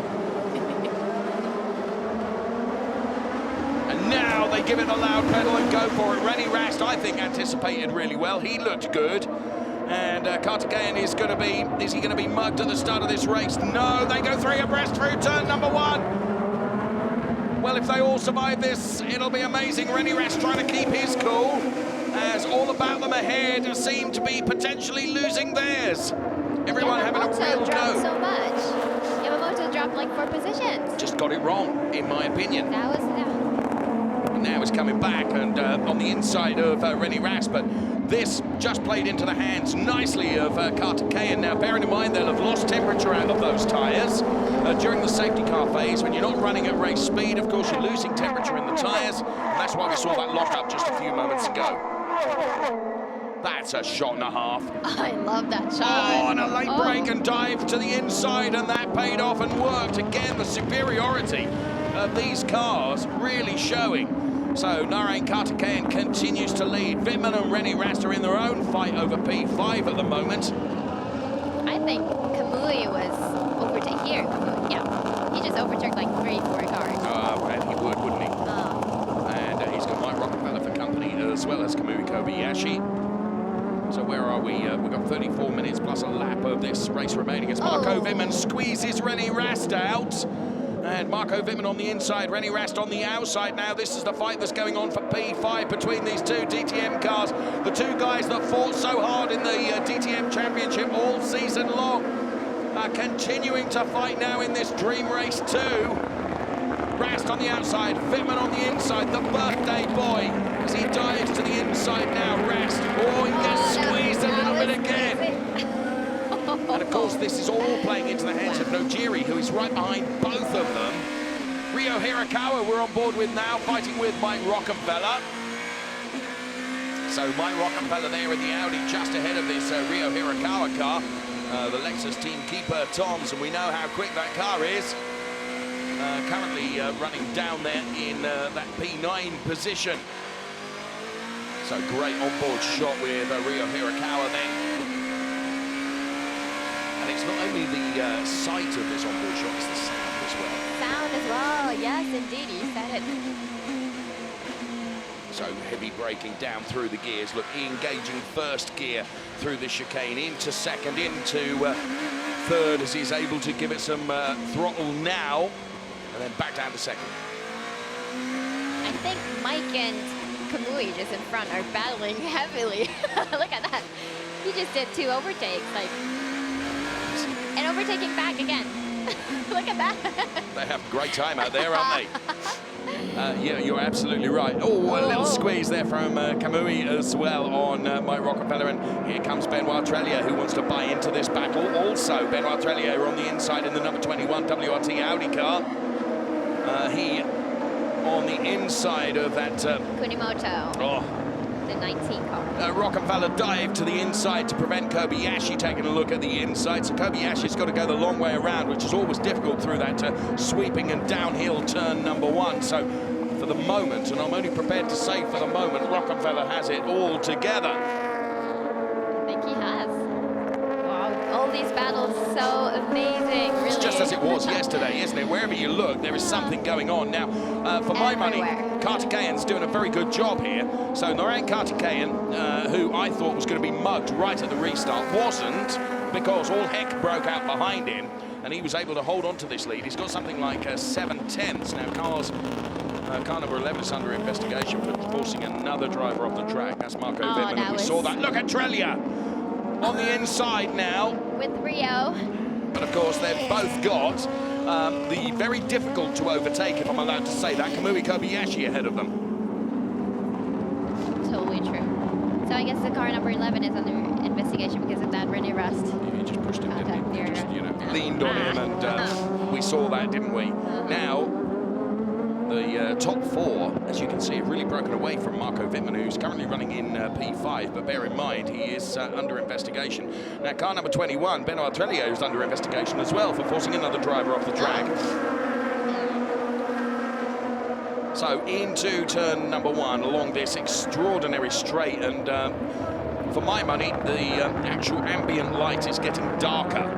And now they give it a loud pedal and go for it. Rennie Rast, I think, anticipated really well. He looked good. And Kartikeyan is he going to be mugged at the start of this race? No, they go 3 abreast through turn number 1. Well, if they all survive this, it'll be amazing. Rennie Rast trying to keep his cool, as all about them ahead seem to be potentially losing theirs. Everyone having a real go. So much. Yamamoto dropped like 4 positions. Just got it wrong, in my opinion. That was Now it's coming back and on the inside of Rennie Rast, but this just played into the hands nicely of Kartikeyan. Now, bearing in mind they'll have lost temperature out of those tyres during the safety car phase. When you're not running at race speed, of course, you're losing temperature in the tyres, and that's why we saw that lock-up just a few moments ago. That's a shot and a half. I love that shot. Oh, and a late break and dive to the inside, and that paid off and worked. Again, the superiority of these cars really showing. So Narain Kartikeyan continues to lead. Wittmann and Rennie Rast are in their own fight over P5 at the moment. I think Kamui was overtaken here. Yeah, he just overtook like 3-4 cars. And he would, wouldn't he? And he's got Mike Rockefeller for company, as well as Kamui Kobayashi. So where are we? We've got 34 minutes plus a lap of this race remaining as Marco Wittmann squeezes Rennie Rast out. And Marco Wittmann on the inside, Rennie Rast on the outside now. This is the fight that's going on for P5 between these two DTM cars. The two guys that fought so hard in the DTM Championship all season long are continuing to fight now in this dream race too. Rast on the outside, Wittmann on the inside, the birthday boy, as he dives to the inside now. Rast, he gets squeezed a little bit again. And of course, this is all playing into the hands of Nojiri, who is right behind both of them. Ryo Hirakawa we're on board with now, fighting with Mike Rockefeller. So Mike Rockefeller there in the Audi, just ahead of this Ryo Hirakawa car. The Lexus team keeper, Toms, and we know how quick that car is. Currently running down there in that P9 position. So great onboard shot with Ryo Hirakawa then. And it's not only the sight of this onboard shot, it's the sound as well. Sound as well, yes indeed, you said it. So heavy braking down through the gears. Look, engaging first gear through the chicane, into second, into third as he's able to give it some throttle now, and then back down to second. I think Mike and Kamui just in front are battling heavily. Look at that. He just did 2 overtakes, and overtaking back again. Look at that. They have a great time out there, aren't they? Yeah, you're absolutely right. Oh, a little squeeze there from Kamui as well on Mike Rockefeller. And here comes Benoit Trellier, who wants to buy into this battle. Also, Benoit Trellier on the inside in the number 21 WRT Audi car. He on the inside of that... Kunimoto. The 19 car. Rockefeller dived to the inside to prevent Kobayashi taking a look at the inside. So Kobayashi's got to go the long way around, which is always difficult through that sweeping and downhill turn number 1. So for the moment, and I'm only prepared to say for the moment, Rockefeller has it all together. I think he has. Wow, all these battles, so amazing, really. It's just as it was yesterday, isn't it? Wherever you look, there is something going on. Now, for my money, Kartikeyan's doing a very good job here. So Narain Kartikeyan, who I thought was going to be mugged right at the restart, wasn't, because all heck broke out behind him, and he was able to hold on to this lead. He's got something like 7/10. Now, car number 11 is under investigation for forcing another driver off the track. That's Marco Wittmann, and we saw that. Look at Trellier on the inside now. With Rio. But of course, they've both got the very difficult to overtake, if I'm allowed to say that, Kamui Kobayashi ahead of them. Totally true. So I guess the car number 11 is under investigation because of that Rennie Rast. You just pushed him, didn't you? Just, leaned on him, and we saw that, didn't we? Now, the top four, as you can see, have really broken away from Marco Wittmann, who's currently running in P5, but bear in mind, he is under investigation. Now, car number 21, Benoit Trellier, is under investigation as well for forcing another driver off the track. So into turn number 1 along this extraordinary straight, and for my money, the actual ambient light is getting darker.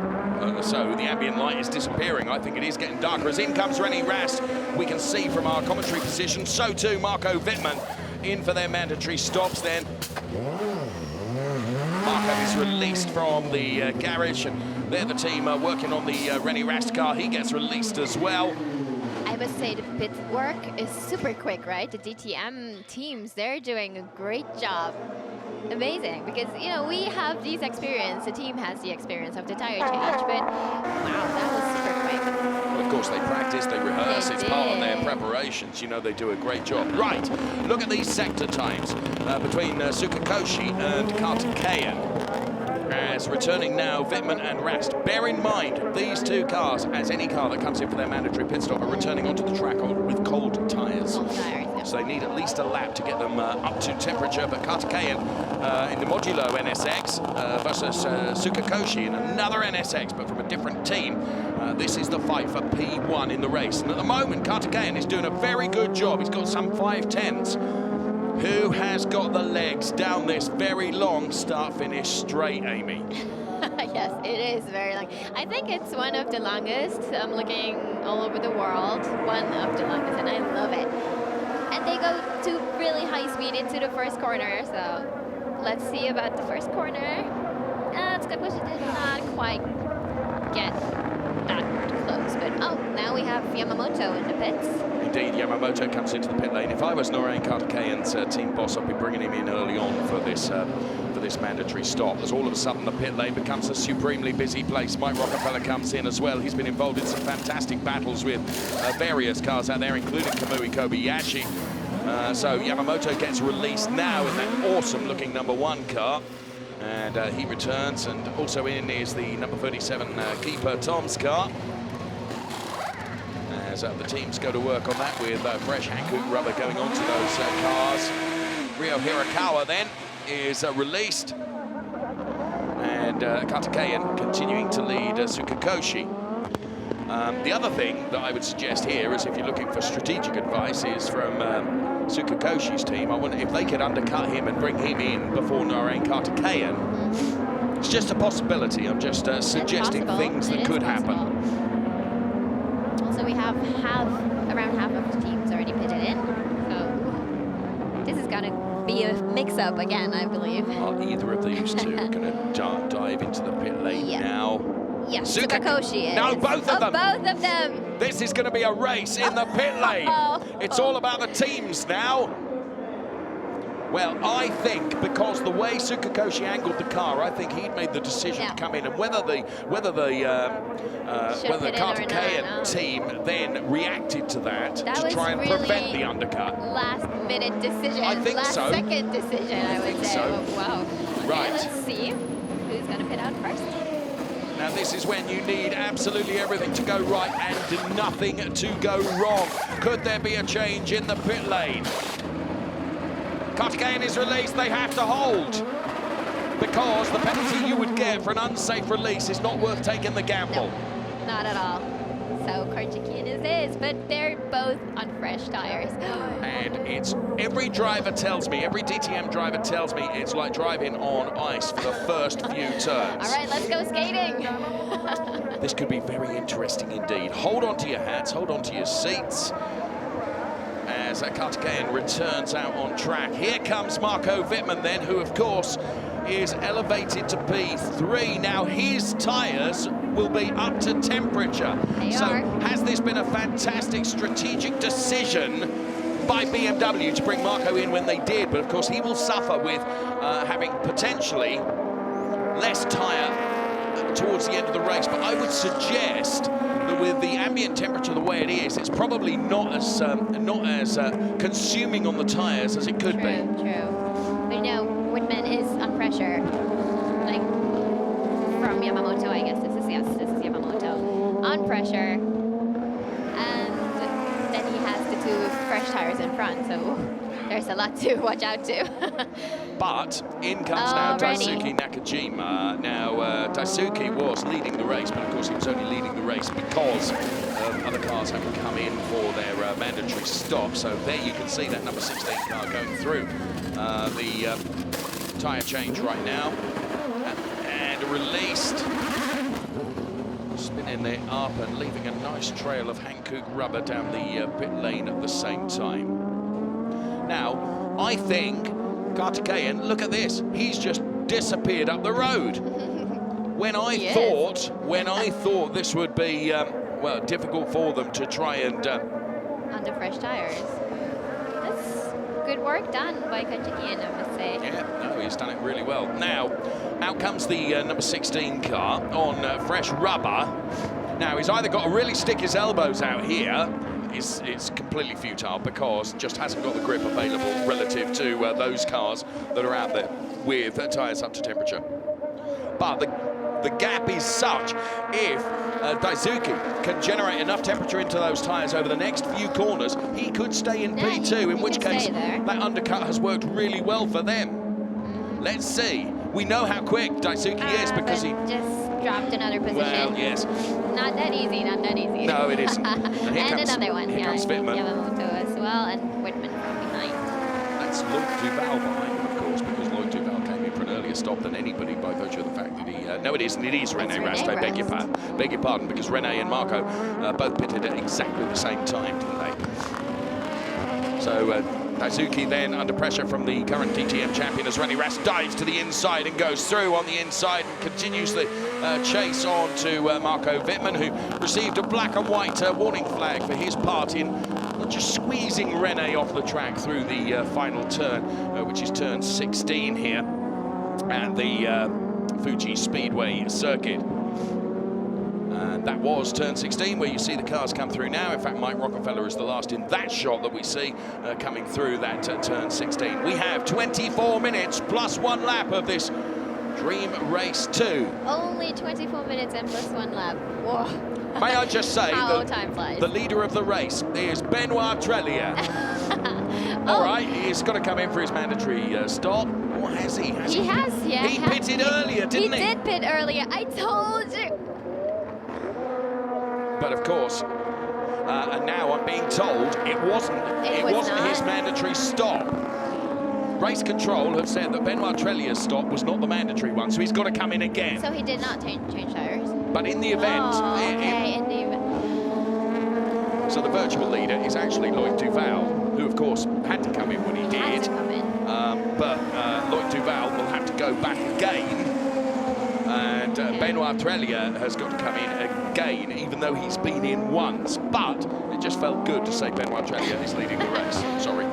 So the ambient light is disappearing. I think it is getting darker. As in comes René Rast, we can see from our commentary position. So too Marco Wittmann in for their mandatory stops then. Marco is released from the garage, and they're the team working on the René Rast car. He gets released as well. I would say the pit work is super quick, right? The DTM teams, they're doing a great job. Amazing, because, you know, we have this experience, the team has the experience of the tire change, but wow, that was super quick. Well, of course, they practice, they rehearse, it's part of their did. preparations. You know, they do a great job. Right, look at these sector times between Tsukakoshi and Kartikeyan. As returning now, Wittmann and Rast. Bear in mind, these two cars, as any car that comes in for their mandatory pit stop, are returning onto the track with cold tyres. Cold tyres, yeah. So they need at least a lap to get them up to temperature. But Kartikeyan in the Modulo NSX versus Tsukakoshi in another NSX, but from a different team. This is the fight for P1 in the race. And at the moment, Kartikeyan is doing a very good job. He's got some 5/10s. Who has got the legs down this very long start-finish straight, Amy? Yes, it is very long. I think it's one of the longest. I'm looking all over the world. One of the longest, and I love it. And they go to really high speed into the first corner, so let's see about the first corner. Tsukakoshi did not quite get that close, but oh, now we have Yamamoto in the pits. Indeed, Yamamoto comes into the pit lane. If I was Narain Kartikeyan's team boss, I'd be bringing him in early on for this mandatory stop. As all of a sudden the pit lane becomes a supremely busy place. Mike Rockefeller comes in as well. He's been involved in some fantastic battles with various cars out there, including Kamui Kobayashi. So Yamamoto gets released now in that awesome-looking number 1 car. And he returns, and also in is the number 37 keeper Tom's car. As the teams go to work on that with fresh Hankook rubber going onto those cars. Ryo Hirakawa then is released. And Kartikeyan continuing to lead Tsukakoshi. The other thing that I would suggest here is, if you're looking for strategic advice, is from Tsukakoshi's team. I wonder if they could undercut him and bring him in before Narain Kartikeyan. It's just a possibility. I'm just suggesting things that could happen. Also, we have around half of the teams already pitted in, so this is gonna be a mix-up again, I believe. Are either of these two going to dive into the pit lane now? Yes, Tsukakoshi is. No, both of them. Both of them. This is going to be a race in the pit lane. It's all about the teams now. Well, I think because the way Tsukakoshi angled the car, I think he'd made the decision to come in, and whether the Kartikeyan team then reacted to that to try and really prevent the undercut. Last-minute decision. I think so. Last-second decision, I would say. So. Wow. Right. Okay, let's see who's going to pit out first. Now this is when you need absolutely everything to go right and nothing to go wrong. Could there be a change in the pit lane? Kartikeyan is released, they have to hold. Because the penalty you would get for an unsafe release is not worth taking the gamble. No, not at all. So Kartikeyan is this, but they're both on fresh tires. And it's, every driver tells me, every DTM driver tells me, it's like driving on ice for the first few turns. All right, let's go skating. This could be very interesting indeed. Hold on to your hats, hold on to your seats. As Kartikeyan returns out on track. Here comes Marco Wittmann then, who of course is elevated to P3. Now his tyres will be up to temperature. So has this been a fantastic strategic decision by BMW to bring Marco in when they did? But of course he will suffer with having potentially less tyre towards the end of the race. But I would suggest that with the ambient temperature the way it is, it's probably not as consuming on the tyres as it could be. True. But you know, Wittmann is on pressure, like from Yamamoto, I guess. This is Yamamoto on pressure, and then he has the two tires in front, so there's a lot to watch out to. But in comes now Daisuke Nakajima. Now, Daisuke was leading the race, but of course he was only leading the race because other cars haven't come in for their mandatory stop. So there you can see that number 16 car going through the tyre change right now. And released. Spinning it up and leaving a nice trail of Hankook rubber down the pit lane at the same time. Now, I think Kartikeyan, look at this, he's just disappeared up the road. When I thought this would be well, difficult for them to try and under fresh tires. That's good work done by Kartikeyan, I must say. Yeah, no, he's done it really well. Now, out comes the number 16 car on fresh rubber. Now, he's either got to really stick his elbows out here. It's completely futile because just hasn't got the grip available relative to those cars that are out there with tyres up to temperature. But the gap is such, if Daisuke can generate enough temperature into those tyres over the next few corners, he could stay in P2, in which case that undercut has worked really well for them. Let's see. We know how quick Daisuke is because he just dropped another position. Well, yes. Not that easy, not that easy. No, it isn't. And another one. Here comes Wittmann. Yamamoto as well, and Wittmann from behind. That's Lloyd Duval behind him, of course, because Lloyd Duval came in for an earlier stop than anybody by virtue of the fact that he... no, it isn't. It is René Rast. I beg your pardon, because René and Marco both pitted at exactly the same time, didn't they? So... Daisuke then under pressure from the current DTM champion as René Rast dives to the inside and goes through on the inside and continues the chase on to Marco Wittmann, who received a black and white warning flag for his part in just squeezing René off the track through the final turn, which is turn 16 here at the Fuji Speedway circuit. And that was turn 16, where you see the cars come through now. In fact, Mike Rockefeller is the last in that shot that we see coming through that turn 16. We have 24 minutes plus 1 lap of this Dream Race 2. Only 24 minutes and plus 1 lap. Whoa. May I just say time flies. The leader of the race is Benoit Treillier. All right, he's got to come in for his mandatory stop. Or has he? He has, yeah. He pitted earlier, didn't he? He did pit earlier. I told you. But of course, and now I'm being told it wasn't his mandatory stop. Race control have said that Benoit Treillier's stop was not the mandatory one, so he's got to come in again. So he did not change tires. But in the event, in the event. So the virtual leader is actually Lloyd Duval, who of course had to come in when he did. Had to come in. But Lloyd Duval will have to go back again. And Benoit Treillier has got to come in again, even though he's been in once. But it just felt good to say Benoit Treillier is leading the race. Sorry.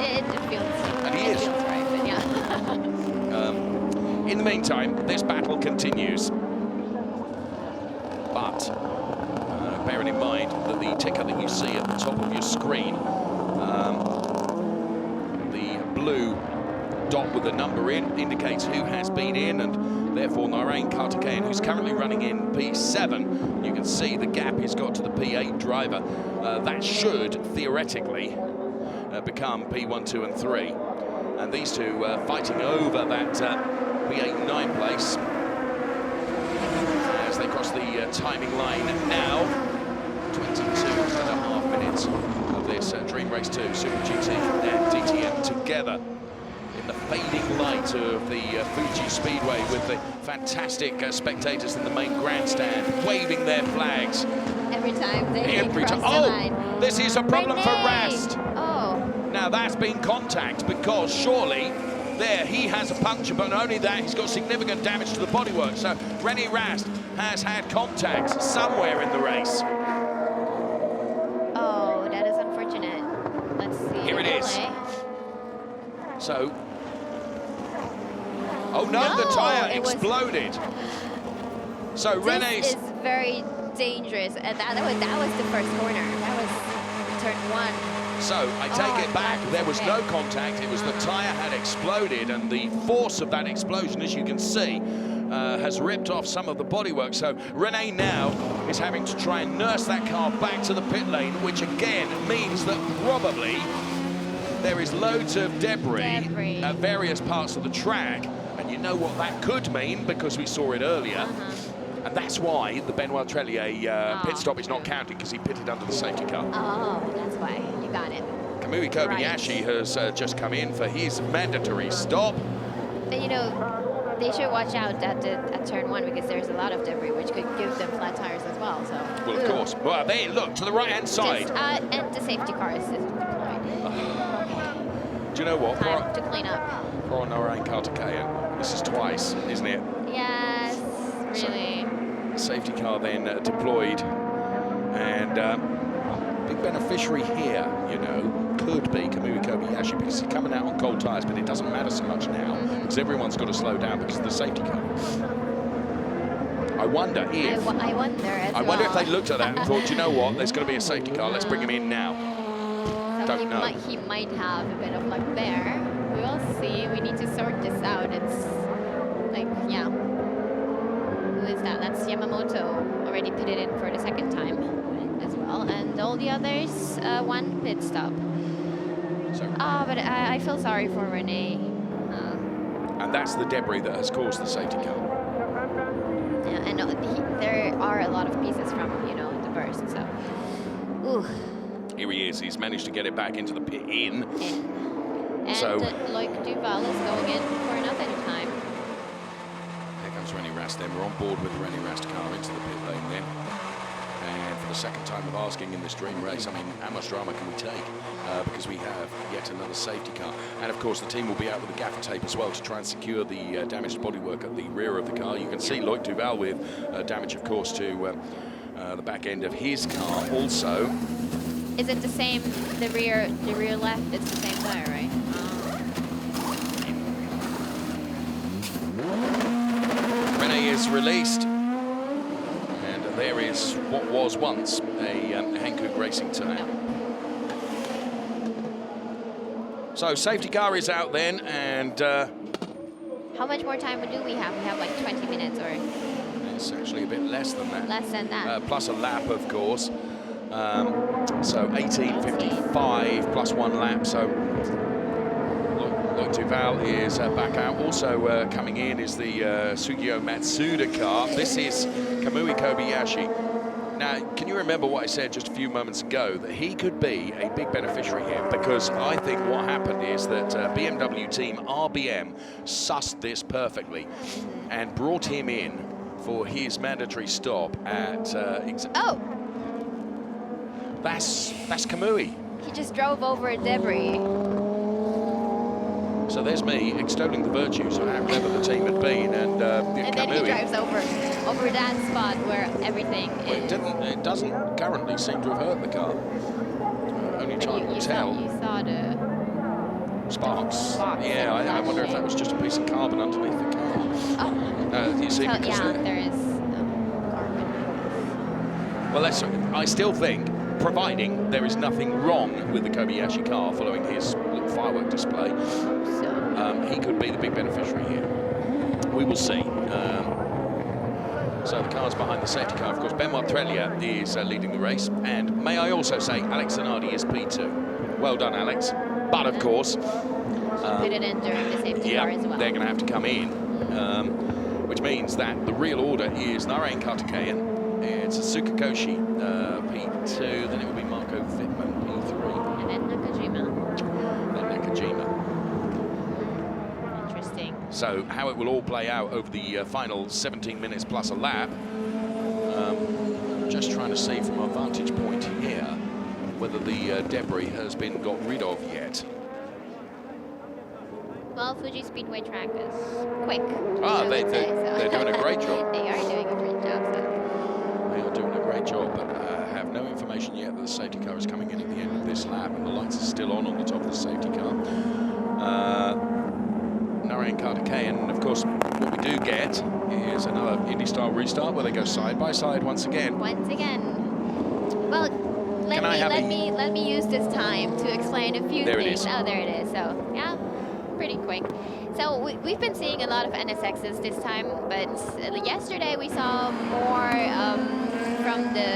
It feels. And he is. Feels right, but yeah. In the meantime, this battle continues. But bearing in mind that the ticker that you see at the top of your screen, the blue dot with a number in indicates who has been in, and therefore Narain Kartikeyan, who's currently running in P7, you can see the gap he's got to the P8 driver. That should theoretically become P1, 2 and 3. And these two fighting over that P8 and 9 place as they cross the timing line now. 22.5 minutes of this Dream Race 2 Super GT and DTM together in the fading light of the Fuji Speedway, with the fantastic spectators in the main grandstand waving their flags. Every time they cross the line. This is a problem for Rast. Oh. Now that's been contact, because surely there he has a puncture, but not only that, he's got significant damage to the bodywork. So René Rast has had contact somewhere in the race. Oh, that is unfortunate. Let's see. Here it is. So, oh no, the tyre exploded. So René's... This is very dangerous. And that was the first corner. That was turn 1. So I take it back. There was no contact. It was the tyre had exploded, and the force of that explosion, as you can see, has ripped off some of the bodywork. So Renee now is having to try and nurse that car back to the pit lane, which again means that probably there is loads of debris at various parts of the track. And you know what that could mean, because we saw it earlier. And that's why the Benoit Trellier pit stop is not counted, because he pitted under the safety car. Oh, that's why. You got it. Kamui Kobayashi has just come in for his mandatory stop. But, you know, they should watch out at turn 1, because there's a lot of debris, which could give them flat tires as well. So. Well, of course. Well, there, look, to the right-hand side. And the safety car is deployed. Do you know what? Time to clean up. For Narain Kartikeyan, this is twice, isn't it? Yes, really. So, safety car then deployed, and big beneficiary here, you know, could be Kamui Kobayashi, because he's coming out on cold tyres, but it doesn't matter so much now, because everyone's got to slow down because of the safety car. I wonder if... I wonder if they looked at that and thought, you know what, there's going to be a safety car, let's bring him in now. So Don't know. He might have a bit of luck there. We will see. We need to sort this out. It's like, yeah. Who is that? That's Yamamoto, already pitted in for the second time as well. And all the others, one pit stop. But I feel sorry for Renee. And that's the debris that has caused the safety car. Yeah, and there are a lot of pieces from, you know, the burst, so. Ooh. Here he is. He's managed to get it back into the pit in. And so, Loic Duval is going in for another time. Here comes Rennie Rast then. We're on board with the Rennie Rast car into the pit lane then. And for the second time of asking in this dream race, I mean, how much drama can we take? Because we have yet another safety car. And of course, the team will be out with the gaffer tape as well to try and secure the damaged bodywork at the rear of the car. You can see Loic Duval with damage, of course, to the back end of his car also. Is it the same, the rear left, it's the same tire, right? Renee is released. And there is what was once a Hankook Racing tire. So safety car is out then, and... how much more time do we have? We have like 20 minutes, or... It's actually a bit less than that. Less than that. Plus a lap, of course. So 18:55 plus 1 lap. So Loic Duval is back out. Also coming in is the Sugio Matsuda car. This is Kamui Kobayashi. Now, can you remember what I said just a few moments ago, that he could be a big beneficiary here? Because I think what happened is that BMW team RBM sussed this perfectly and brought him in for his mandatory stop at... That's Kamui. He just drove over debris. So there's me extolling the virtues of how clever the team had been, and then Kamui, he drives over that spot where everything is. It doesn't currently seem to have hurt the car. Only time will tell. You saw the sparks. Yeah, I wonder if that was just a piece of carbon underneath the car. Oh. You see, yeah, there is carbon. Well, I still think, providing there is nothing wrong with the Kobayashi car following his little firework display, he could be the big beneficiary here. We will see. So the car's behind the safety car. Of course, Benoit Trellier is leading the race. And may I also say, Alex Zanardi is P2. Well done, Alex. But of course... he put it in during the safety car as well. They're going to have to come in. Which means that the real order is Narain Kartikeyan. It's Asuka Koshi, P2, then it will be Marco Wittmann, P3. And then Nakajima. Interesting. So how it will all play out over the final 17 minutes plus a lap. Just trying to see from our vantage point here whether the debris has been got rid of yet. Well, Fuji Speedway track is quick. They're doing a great job. They are doing a great job. So. They are doing a great job, but I have no information yet that the safety car is coming in at the end of this lap, and the lights are still on the top of the safety car. Narain Kartikeyan, and of course, what we do get is another Indy-style restart where they go side by side once again. Once again. Well, let me use this time to explain a few things. Oh, there it is. So, yeah, pretty quick. So we've been seeing a lot of NSXs this time, but yesterday we saw more from the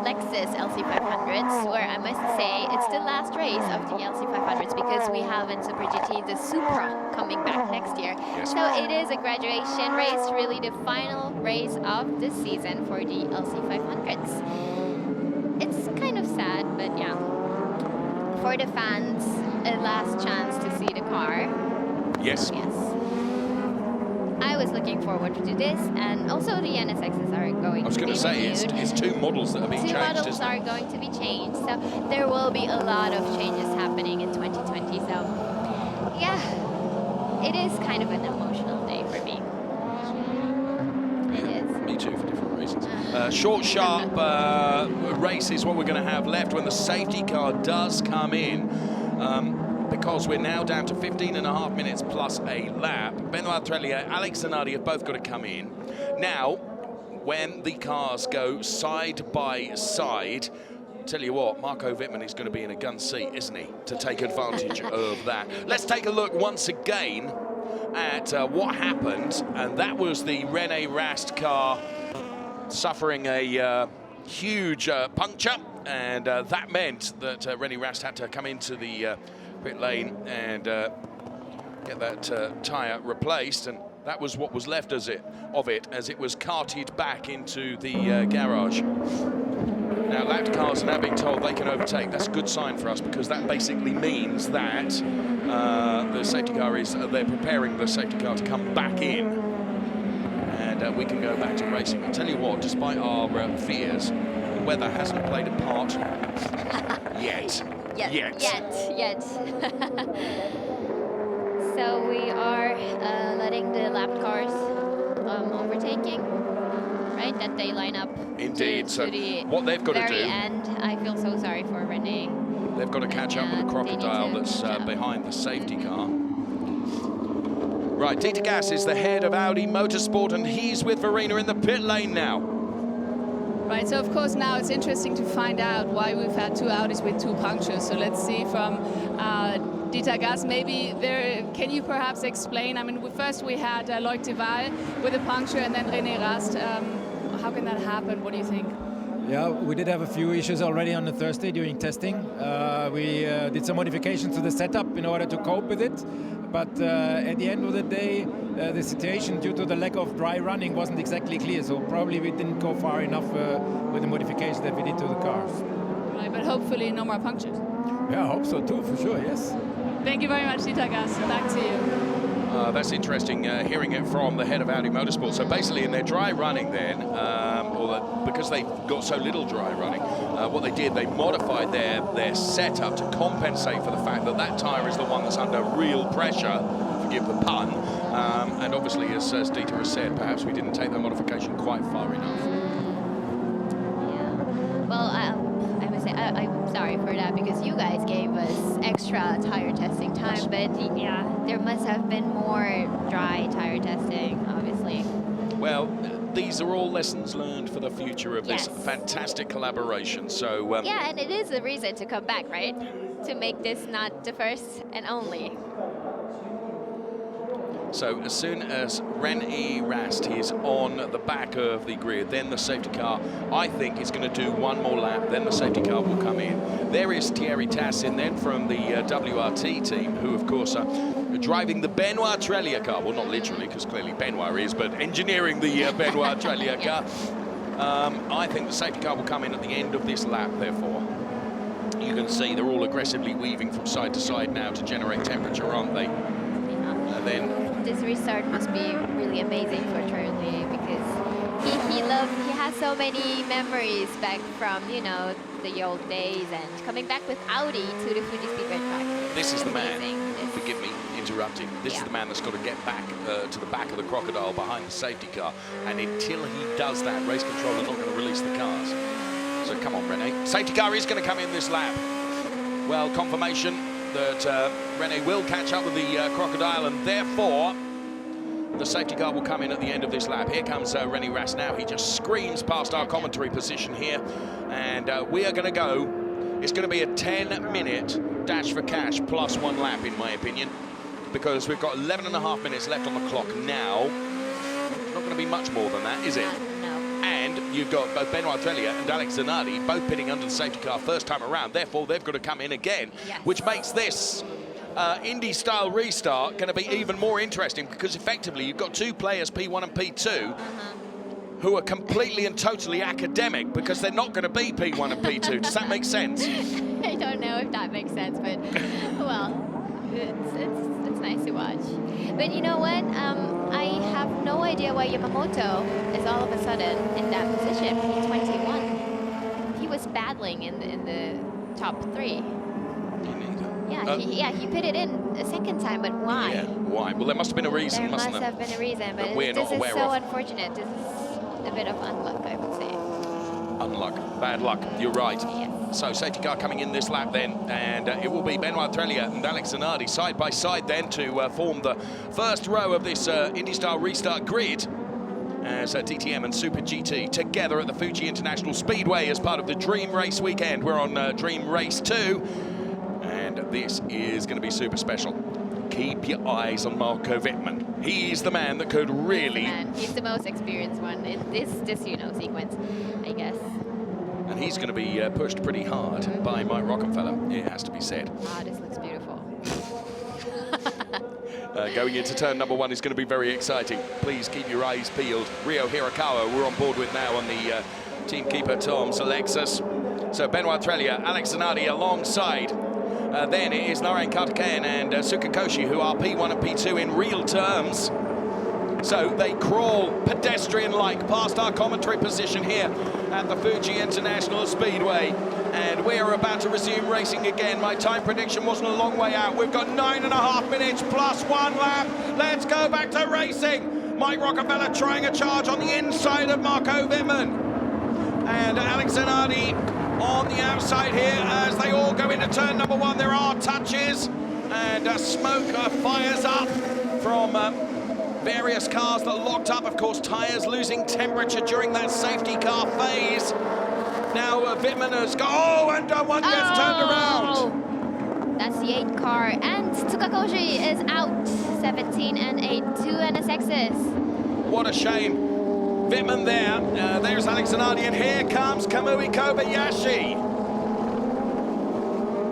Lexus LC500s, where I must say it's the last race of the LC500s because we have in Super GT the Supra coming back next year. Yes. So it is a graduation race, really the final race of the season for the LC500s. It's kind of sad, but yeah. For the fans, a last chance to see the car. Yes. Yes. I was looking forward to this, and also the NSXs are going to be I was going to say, it's two models that are being Two changed, models isn't are it? going to be changed, so there will be a lot of changes happening in 2020. So, yeah, it is kind of an emotional day for me. It is. Me too, for different reasons. Short, sharp race is what we're going to have left when the safety car does come in. Because we're now down to 15.5 minutes plus a lap. Benoit Trellier, Alex Zanardi have both got to come in. Now, when the cars go side by side, tell you what, Marco Wittmann is going to be in a gun seat, isn't he, to take advantage of that. Let's take a look once again at what happened, and that was the Rene Rast car suffering a huge puncture, and that meant that Rene Rast had to come into the pit lane and get that tyre replaced, and that was what was left of it as it was carted back into the garage. Now lapped cars are now being told they can overtake. That's a good sign for us, because that basically means that the safety car they're preparing the safety car to come back in, and we can go back to racing. I'll tell you what, despite our fears, the weather hasn't played a part yet. Yet. So we are letting the lapped cars overtaking, right? That they line up. Indeed. To So the what they've got to very do, end. I feel so sorry for Rene. they've got to catch up with the crocodile that's yeah. behind the safety car. Right, Dieter Gas is the head of Audi Motorsport, and he's with Verena in the pit lane now. Right, so of course now it's interesting to find out why we've had two Audis with two punctures. So let's see from Dieter Gas, maybe can you perhaps explain? I mean, first we had Loic Duval with a puncture, and then Rene Rast. How can that happen? What do you think? Yeah, we did have a few issues already on the Thursday during testing. We did some modifications to the setup in order to cope with it. But at the end of the day, the situation due to the lack of dry running wasn't exactly clear. So probably we didn't go far enough with the modifications that we did to the cars. Right, but hopefully no more punctures. Yeah, I hope so too, for sure, yes. Thank you very much, Dieter Gas. Back to you. That's interesting, hearing it from the head of Audi Motorsport. So basically in their dry running then, because they've got so little dry running, what they did, they modified their setup to compensate for the fact that that tyre is the one that's under real pressure, forgive the pun, and obviously, as Dieter has said, perhaps we didn't take that modification quite far enough. Yeah. Well, I must say, I'm sorry for that, because you guys gave us extra tire testing time, but yeah, there must have been more dry tire testing, obviously. Well, these are all lessons learned for the future of this Yes. fantastic collaboration. So Yeah, and it is a reason to come back, right? To make this not the first and only. So as soon as Rene Rast is on the back of the grid, then the safety car, I think, is going to do one more lap, then the safety car will come in. There is Thierry Tassin then from the WRT team, who of course are driving the Benoit Trellier car. Well, not literally, because clearly Benoit is, but engineering the Benoit Trellier car. I think the safety car will come in at the end of this lap, therefore. You can see they're all aggressively weaving from side to side now to generate temperature, aren't they? Yeah. And then This restart must be really amazing for Charlie, because he has so many memories back from, you know, the old days, and coming back with Audi to the Fuji Speedway track. this is the man, Amazing. forgive me interrupting, this is the man that's got to get back to the back of the crocodile behind the safety car, and until he does that, race control are not going to release the cars. So come on, Rene. Safety car is going to come in this lap. Well, confirmation that Rene will catch up with the crocodile, and therefore the safety car will come in at the end of this lap. Here comes Rene Rast now. He just screams past our commentary position here, and we are going to go. It's going to be a 10-minute dash for cash plus one lap, in my opinion. because we've got 11.5 minutes left on the clock now. Not going to be much more than that, is it? No. And you've got both Benoit Trelia and Alex Zanardi both pitting under the safety car first time around. Therefore, they've got to come in again, Yes. which makes this Indy-style restart going to be even more interesting, because effectively you've got two players, P1 and P2, who are completely and totally academic, because they're not going to be P1 and P2. Does that make sense? I don't know if that makes sense, but well, it's nice to watch. But you know what? I have no idea why Yamamoto is all of a sudden in that position. P21. He was battling in the top 3. Yeah, he pitted in a second time, but why? Yeah, why? Well, there must have been a reason, There mustn't must there? have been a reason, but we're not this is aware so of. unfortunate. This is a bit of unluck, I would say. Unluck, bad luck, you're right. Yes. So safety car coming in this lap then, and it will be Benoit Trelia and Alex Zanardi side by side then to form the first row of this Indy-style restart grid, as DTM and Super GT together at the Fuji International Speedway as part of the Dream Race weekend. We're on Dream Race 2, and this is going to be super special. Keep your eyes on Marco Wittmann. He's the man that could really... He's the most experienced one in this sequence, I guess. And he's going to be pushed pretty hard by Mike Rockefeller, it has to be said. Ah, this looks beautiful. Going into turn number 1 is going to be very exciting. Please keep your eyes peeled. Rio Hirakawa we're on board with now on the team keeper Tom's Lexus. So Benoit Trelia, Alex Zanardi alongside. Then it is Narain Karthikeyan and Sukakoshi, who are P1 and P2 in real terms. So they crawl pedestrian-like past our commentary position here at the Fuji International Speedway. And we are about to resume racing again. My time prediction wasn't a long way out. We've got 9.5 minutes plus 1 lap. Let's go back to racing. Mike Rockefeller trying a charge on the inside of Marco Wittmann. And Alex Zanardi on the outside here as they all go into turn number 1. There are touches, and smoke fires up from various cars that locked up. Of course, tyres losing temperature during that safety car phase. Now Wittmann has got, and one gets turned around. That's the 8 car, and Tsukakoshi is out. 17 and 8, 2 NSXs. What a shame. Wittmann there. There's Alex Zanardi, and here comes Kamui Kobayashi.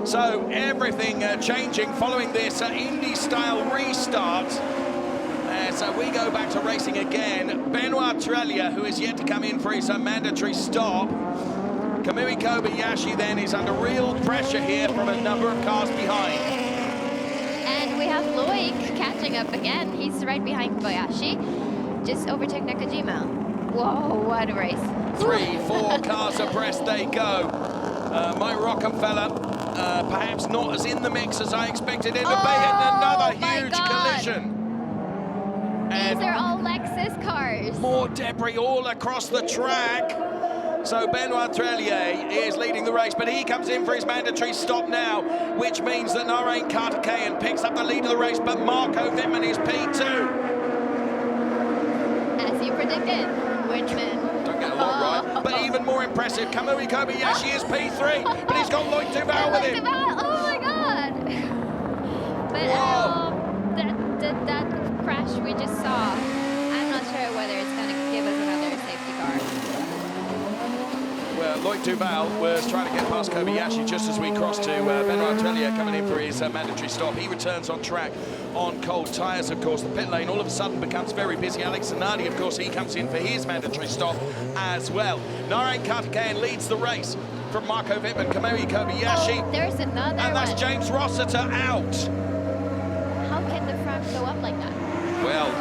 So everything changing following this Indy-style restart. So we go back to racing again. Benoit Trelia, who is yet to come in for his mandatory stop. Kamui Kobayashi then is under real pressure here from a number of cars behind. And we have Loic catching up again. He's right behind Kobayashi. Just overtook Nakajima. Whoa, what a race. 3, 4 cars abreast they go. Mike Rockefeller, perhaps not as in the mix as I expected him to be, and another huge collision. These are all Lexus cars. More debris all across the track. So Benoit Trelia is leading the race, but he comes in for his mandatory stop now, which means that Narain Karthikeyan picks up the lead of the race, but Marco Wittmann is P2. As you predicted, Wittmann. Don't get a lot right, but even more impressive, Kamui Kobayashi is P3, but he's got Loic Duval with him. Oh my God! But that crash we just saw, I'm not sure whether it's going to give us another safety car. Well, Loic Duval was trying to get past Kobayashi just as we crossed to Benoit Trelia coming in for his mandatory stop. He returns on track on cold tyres, of course. The pit lane all of a sudden becomes very busy. Alex Zanardi, of course, he comes in for his mandatory stop as well. Narain Karthikeyan leads the race from Marco Wittmann, Kamui Kobayashi. Oh, there's another and that's one. James Rossiter out. How can the front go up like that? Well,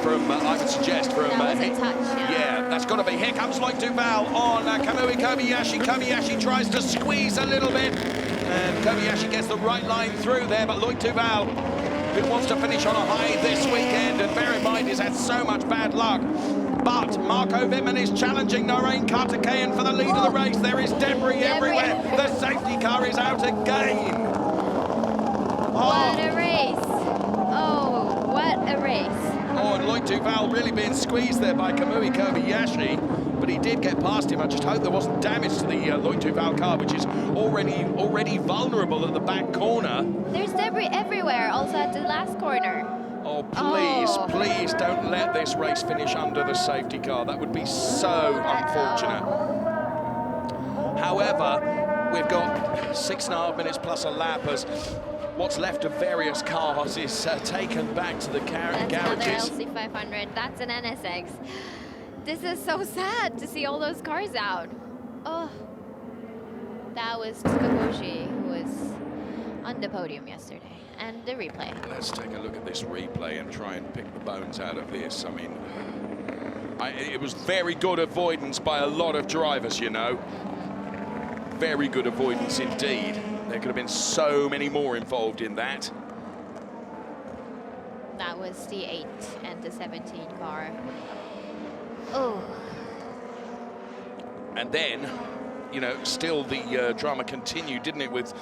I would suggest from... That was a touch, yeah, that's got to be. Here comes Loic Duval on Kamui Kobayashi. Kobayashi tries to squeeze a little bit, and Kobayashi gets the right line through there, but Loic Duval, who wants to finish on a high this weekend, and bear in mind he's had so much bad luck. But Marco Wittmann is challenging Narain Karthikeyan for the lead of the race. There is debris everywhere. The safety car is out again. What a race. Oh, what a race. Oh, and Loic Duval really being squeezed there by Kamui Kobayashi. But but he did get past him. I just hope there wasn't damage to the Loic Duval car, which is already vulnerable at the back corner. There's debris everywhere, also at the last corner. Oh, please don't let this race finish under the safety car. That would be so unfortunate. However, we've got 6.5 minutes plus a lap as what's left of various cars is taken back to the garages. That's another LC500. That's an NSX. This is so sad to see all those cars out. Oh, that was Tsukagoshi who was on the podium yesterday. And the replay. Let's take a look at this replay and try and pick the bones out of this. I mean, it was very good avoidance by a lot of drivers, you know. Very good avoidance indeed. There could have been so many more involved in that. That was the 8 and the 17 car. Oh. And then, you know, still the drama continued, didn't it, with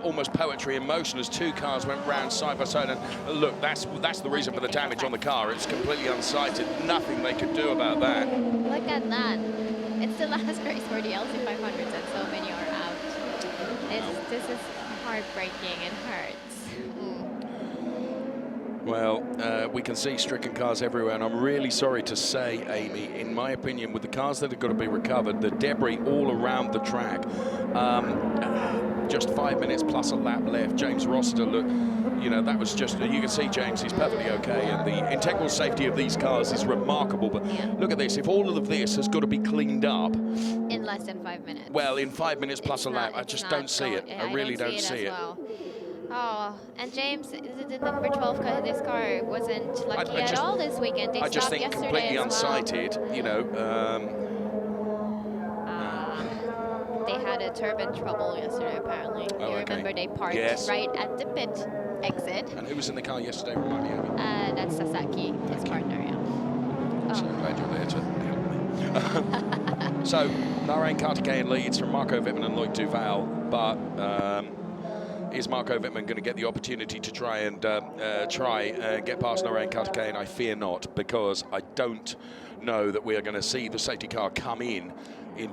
almost poetry in motion as two cars went round side by side. And look, that's the reason for the damage on the car. It's completely unsighted. Nothing they could do about that. Look at that. It's the last race for the LC500s and so many are out. This is heartbreaking and hurts. Well, we can see stricken cars everywhere, and I'm really sorry to say, Amy, in my opinion, with the cars that have got to be recovered, the debris all around the track, just 5 minutes plus a lap left. James Rossiter, look, you know, that was just, you can see James, he's perfectly okay, and the integral safety of these cars is remarkable, but look at this, if all of this has got to be cleaned up in less than 5 minutes. Well, in 5 minutes plus a lap, I just don't see it. I really don't see it. Well. Oh, and James, the number 12 car, this car wasn't lucky at all this weekend. They I just think completely unsighted, you know. They had a turbine trouble yesterday, apparently. You remember they parked right at the pit exit. And who was in the car yesterday? Remind me of it. That's Sasaki, his partner, yeah. So glad you're there to help me. So, Narain Kartikeyan leads from Marco Wittmann and Loic Duval, but is Marco Wittmann going to get the opportunity to try and get past Narain Kartikeyan? I fear not, because I don't know that we are going to see the safety car come in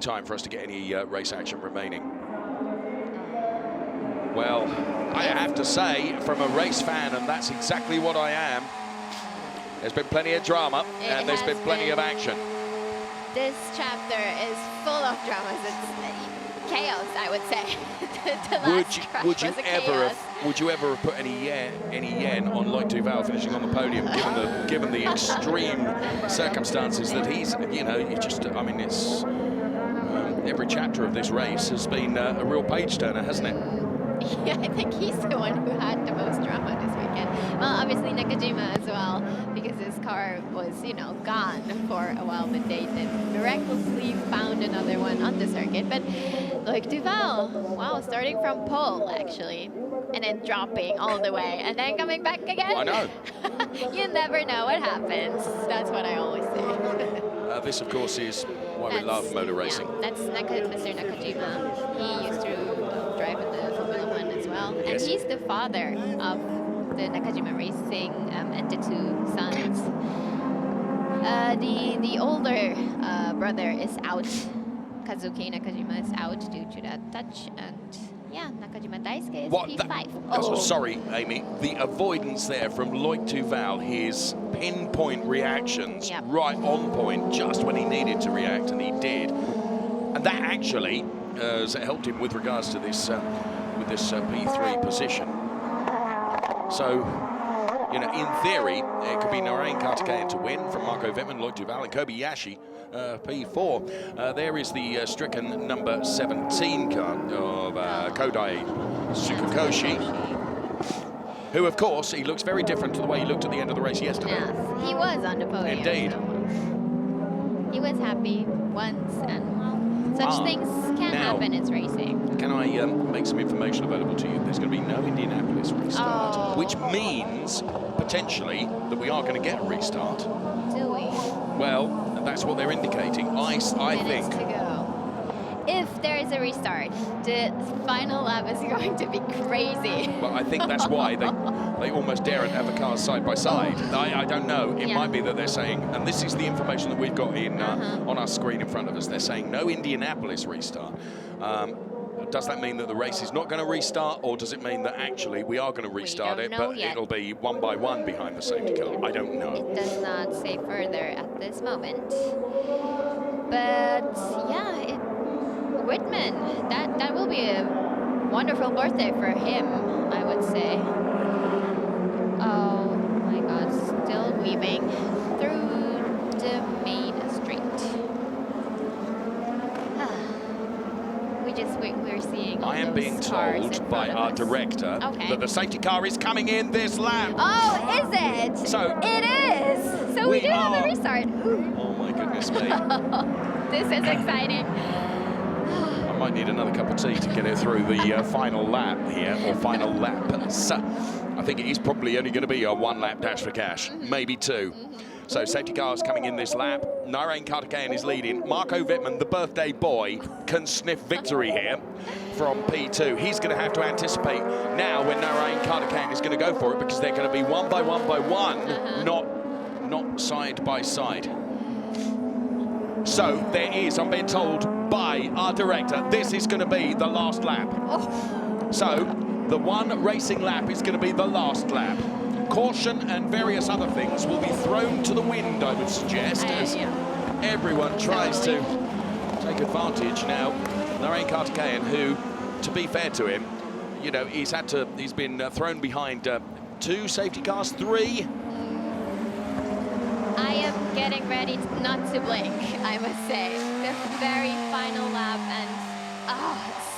time for us to get any race action remaining. Well, I have to say, from a race fan, and that's exactly what I am, there's been plenty of drama and there's been plenty of action. This chapter is full of dramas. It's chaos, I would say. Would you ever have put any yen on Loic Duval finishing on the podium, given the extreme circumstances that he's, you know, I mean, it's every chapter of this race has been a real page turner, hasn't it? Yeah, I think he's the one who had the most drama this weekend. Well, obviously Nakajima as well, because his car was, you know, gone for a while, but they miraculously found another one on the circuit. But Loic Duval, wow, starting from pole actually, and then dropping all the way, and then coming back again. I know. You never know what happens. That's what I always say. This, of course, is why we love motor racing. Yeah, that's Mr. Nakajima. He used to drive in the Formula 1 as well. Yes. And he's the father of the Nakajima Racing and the two sons. The older brother is out. Kazuki Nakajima is out due to that touch. And yeah, Nakajima Daisuke is P5. Oh, sorry, Amy. The avoidance there from Loic Duval, his pinpoint reactions, right on point, just when he needed to react, and he did. And that actually has helped him with regards to this P3 position. So, you know, in theory, it could be Narain Kartikeyan to win from Marco Wittmann, Loic Duval, and Kobayashi, P4. There is the stricken number 17 car of Kodai Tsukagoshi, who, of course, he looks very different to the way he looked at the end of the race yesterday. Yes, he was on the podium. Indeed. So he was happy once, and well, such things can happen. It's racing. Can I make some information available to you? There's going to be no Indianapolis restart, which means potentially that we are going to get a restart. Do we? Well, that's what they're indicating. I think. To go. If there is a restart, the final lap is going to be crazy. Well, I think that's why they almost daren't have the cars side by side. I don't know. It might be that they're saying, and this is the information that we've got in on our screen in front of us, they're saying no Indianapolis restart. Does that mean that the race is not going to restart, or does it mean that actually we are going to restart it, but it'll be one by one behind the safety car? I don't know. It does not say further at this moment. But yeah, Whitman, that will be a wonderful birthday for him, I would say. Oh my God, still weaving through the main street. We're seeing. I am being told by our director that the safety car is coming in this lap. Oh, is it? So it is. So we do have a restart. Ooh. Oh my goodness me. This is exciting. I might need another cup of tea to get it through the final lap here, or final laps. I think it is probably only going to be a one-lap dash for cash, maybe two. So safety cars coming in this lap. Narain Kartikeyan is leading. Marco Wittmann, the birthday boy, can sniff victory here from P2. He's going to have to anticipate now when Narain Kartikeyan is going to go for it, because they're going to be one by one, not side by side. So there is, I'm being told by our director, this is going to be the last lap. So the one racing lap is going to be the last lap. Caution and various other things will be thrown to the wind, I would suggest, as everyone tries to take advantage. Now, Narain Kartikeyan, who, to be fair to him, you know, he's been thrown behind 2 safety cars, 3. I am getting ready not to blink, I must say. The very final lap, and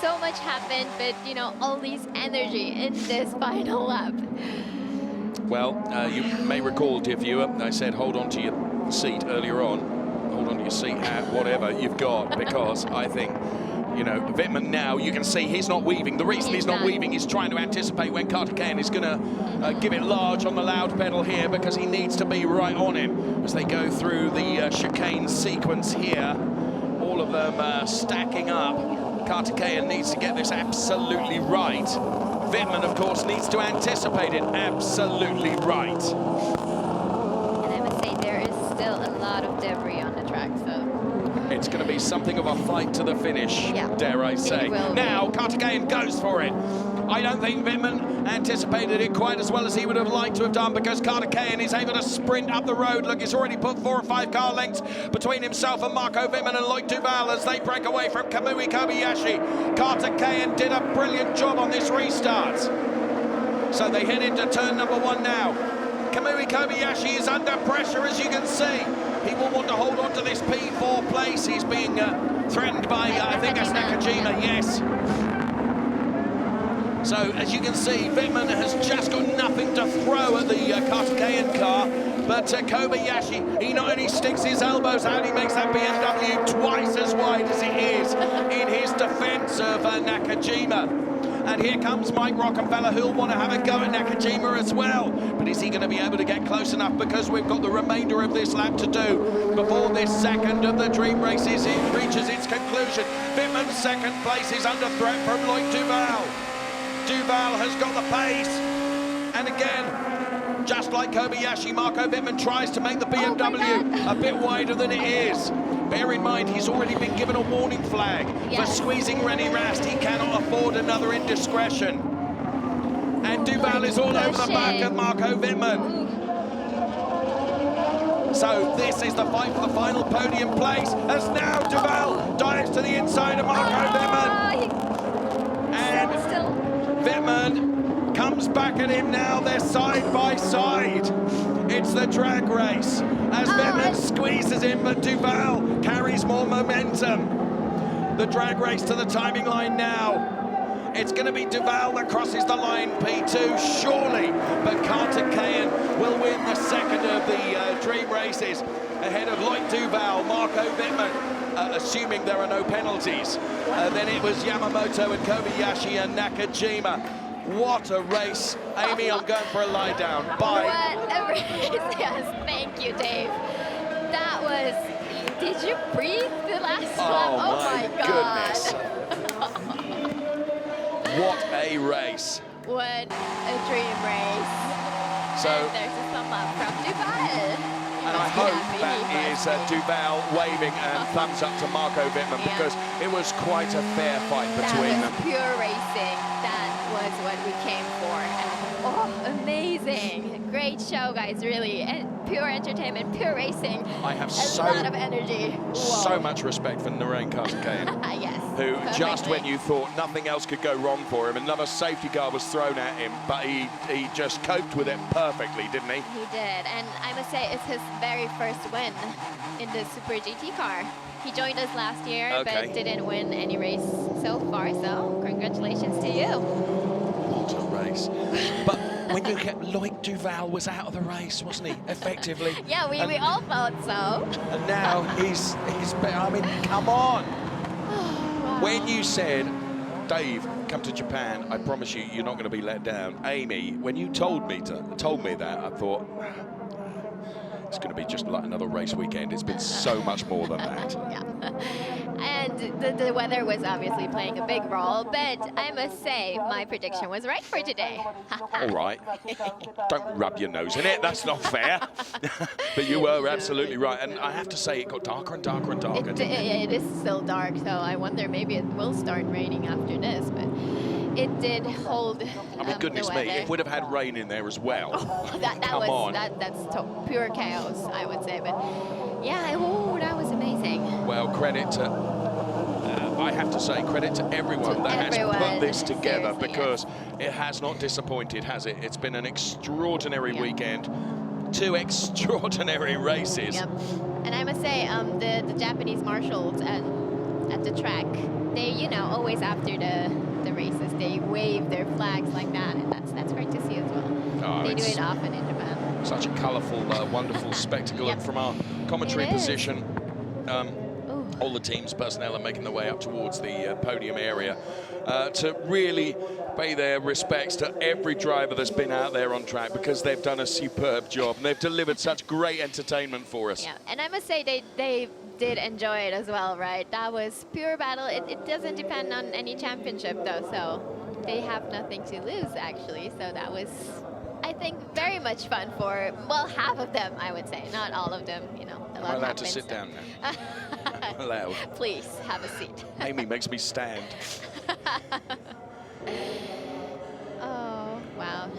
so much happened, but you know, all this energy in this final lap. Well, you may recall, dear viewer, I said hold on to your seat earlier on. Hold on to your seat, hat, whatever you've got, because I think, you know, Wittmann now, you can see he's not weaving. The reason he's not weaving is trying to anticipate when Kartikeyan is going to give it large on the loud pedal here, because he needs to be right on him as they go through the chicane sequence here. All of them stacking up. Kartikeyan needs to get this absolutely right. Wittmann, of course, needs to anticipate it absolutely right. And I must say, there is still a lot of debris on the track, so... It's going to be something of a fight to the finish, dare I say. Now, Kartikeyan goes for it. I don't think Wittmann anticipated it quite as well as he would have liked to have done, because Kartikeyan is able to sprint up the road. Look, he's already put 4 or 5 car lengths between himself and Marco Wittmann and Loic Duval as they break away from Kamui Kobayashi. Kartikeyan did a brilliant job on this restart. So they head into turn number 1 now. Kamui Kobayashi is under pressure, as you can see. He will want to hold on to this P4 place. He's being threatened by, I think that's Nakajima, yes. So, as you can see, Wittmann has just got nothing to throw at the Kartikeyan car, but Kobayashi, he not only sticks his elbows out, he makes that BMW twice as wide as it is in his defence of Nakajima. And here comes Mike Rockenfeller, who'll want to have a go at Nakajima as well. But is he going to be able to get close enough? Because we've got the remainder of this lap to do before this second of the Dream Races reaches its conclusion. Wittmann's second place is under threat from Loic Duval. Duval has got the pace. And again, just like Kobayashi, Marco Wittmann tries to make the BMW a bit wider than it is. Bear in mind, he's already been given a warning flag for squeezing René Rast. He cannot afford another indiscretion. And Duval is all over the back of Marco Wittmann. So this is the fight for the final podium place, as now Duval dives to the inside of Marco Wittmann. And Wittmann comes back at him now. They're side by side. It's the drag race as Wittmann squeezes him, but Duval carries more momentum. The drag race to the timing line now. It's going to be Duval that crosses the line, P2, surely, but Kartikeyan will win the second of the Dream Races ahead of Loic Duval, Marco Wittmann, assuming there are no penalties. Then it was Yamamoto and Kobayashi and Nakajima. What a race. Amy, I'm going for a lie down. Bye. What a race. Yes, thank you, Dave. That was, Did you breathe the last lap? Oh My goodness. What a race. What a dream race. So, and there's a thumb up from Duval. and I hope that is Duval waving and thumbs up to Marco Wittmann, because it was quite a fair fight between them. That was pure racing. That was what we came for. And, oh, amazing. Great show, guys, really. And pure entertainment, pure racing. I have a lot of energy. So much respect for Narain Karthikeyan. Yes. Who, perfectly. just when you thought nothing else could go wrong for him, another safety car was thrown at him, but he just coped with it perfectly, didn't he? He did, and I must say it's his very first win in the Super GT car. He joined us last year, but didn't win any race so far, so congratulations to you. What a race. But when you get Loic Duval was out of the race, wasn't he, effectively? Yeah, we all thought so. And now he's I mean, come on. Wow. When you said, Dave, come to Japan, I promise you, you're not going to be let down. Amy, when you told me that, I thought, it's going to be just like another race weekend. It's been so much more than that. Yeah. And the weather was obviously playing a big role, but I must say my prediction was right for today. All right. Don't rub your nose in it. That's not fair. But you were absolutely right. And I have to say, it got darker and darker and darker. It is still dark, so I wonder maybe it will start raining after this, but it did hold. I mean, goodness me, it would have had rain in there as well. Oh, that's pure chaos, I would say. But yeah, that was amazing. Well, credit to, I have to say, credit to everyone that has put this together, because it has not disappointed, has it? It's been an extraordinary weekend, 2 extraordinary races. Yep. And I must say, the Japanese marshals at the track, they, always after the races, they wave their flags like that, and that's great to see as well. Oh, they do it often in Japan. Such a colourful, wonderful spectacle. And from our commentary position, all the team's personnel are making their way up towards the podium area to really pay their respects to every driver that's been out there on track, because they've done a superb job and they've delivered such great entertainment for us. Yeah, and I must say they did enjoy it as well, right? That was pure battle. It doesn't depend on any championship though, so they have nothing to lose actually. So that was, I think, very much fun for, well, half of them, I would say, not all of them. A lot Am I allowed happened, to sit so. down now? I'm allowed. Please have a seat. Amy makes me stand. Oh wow.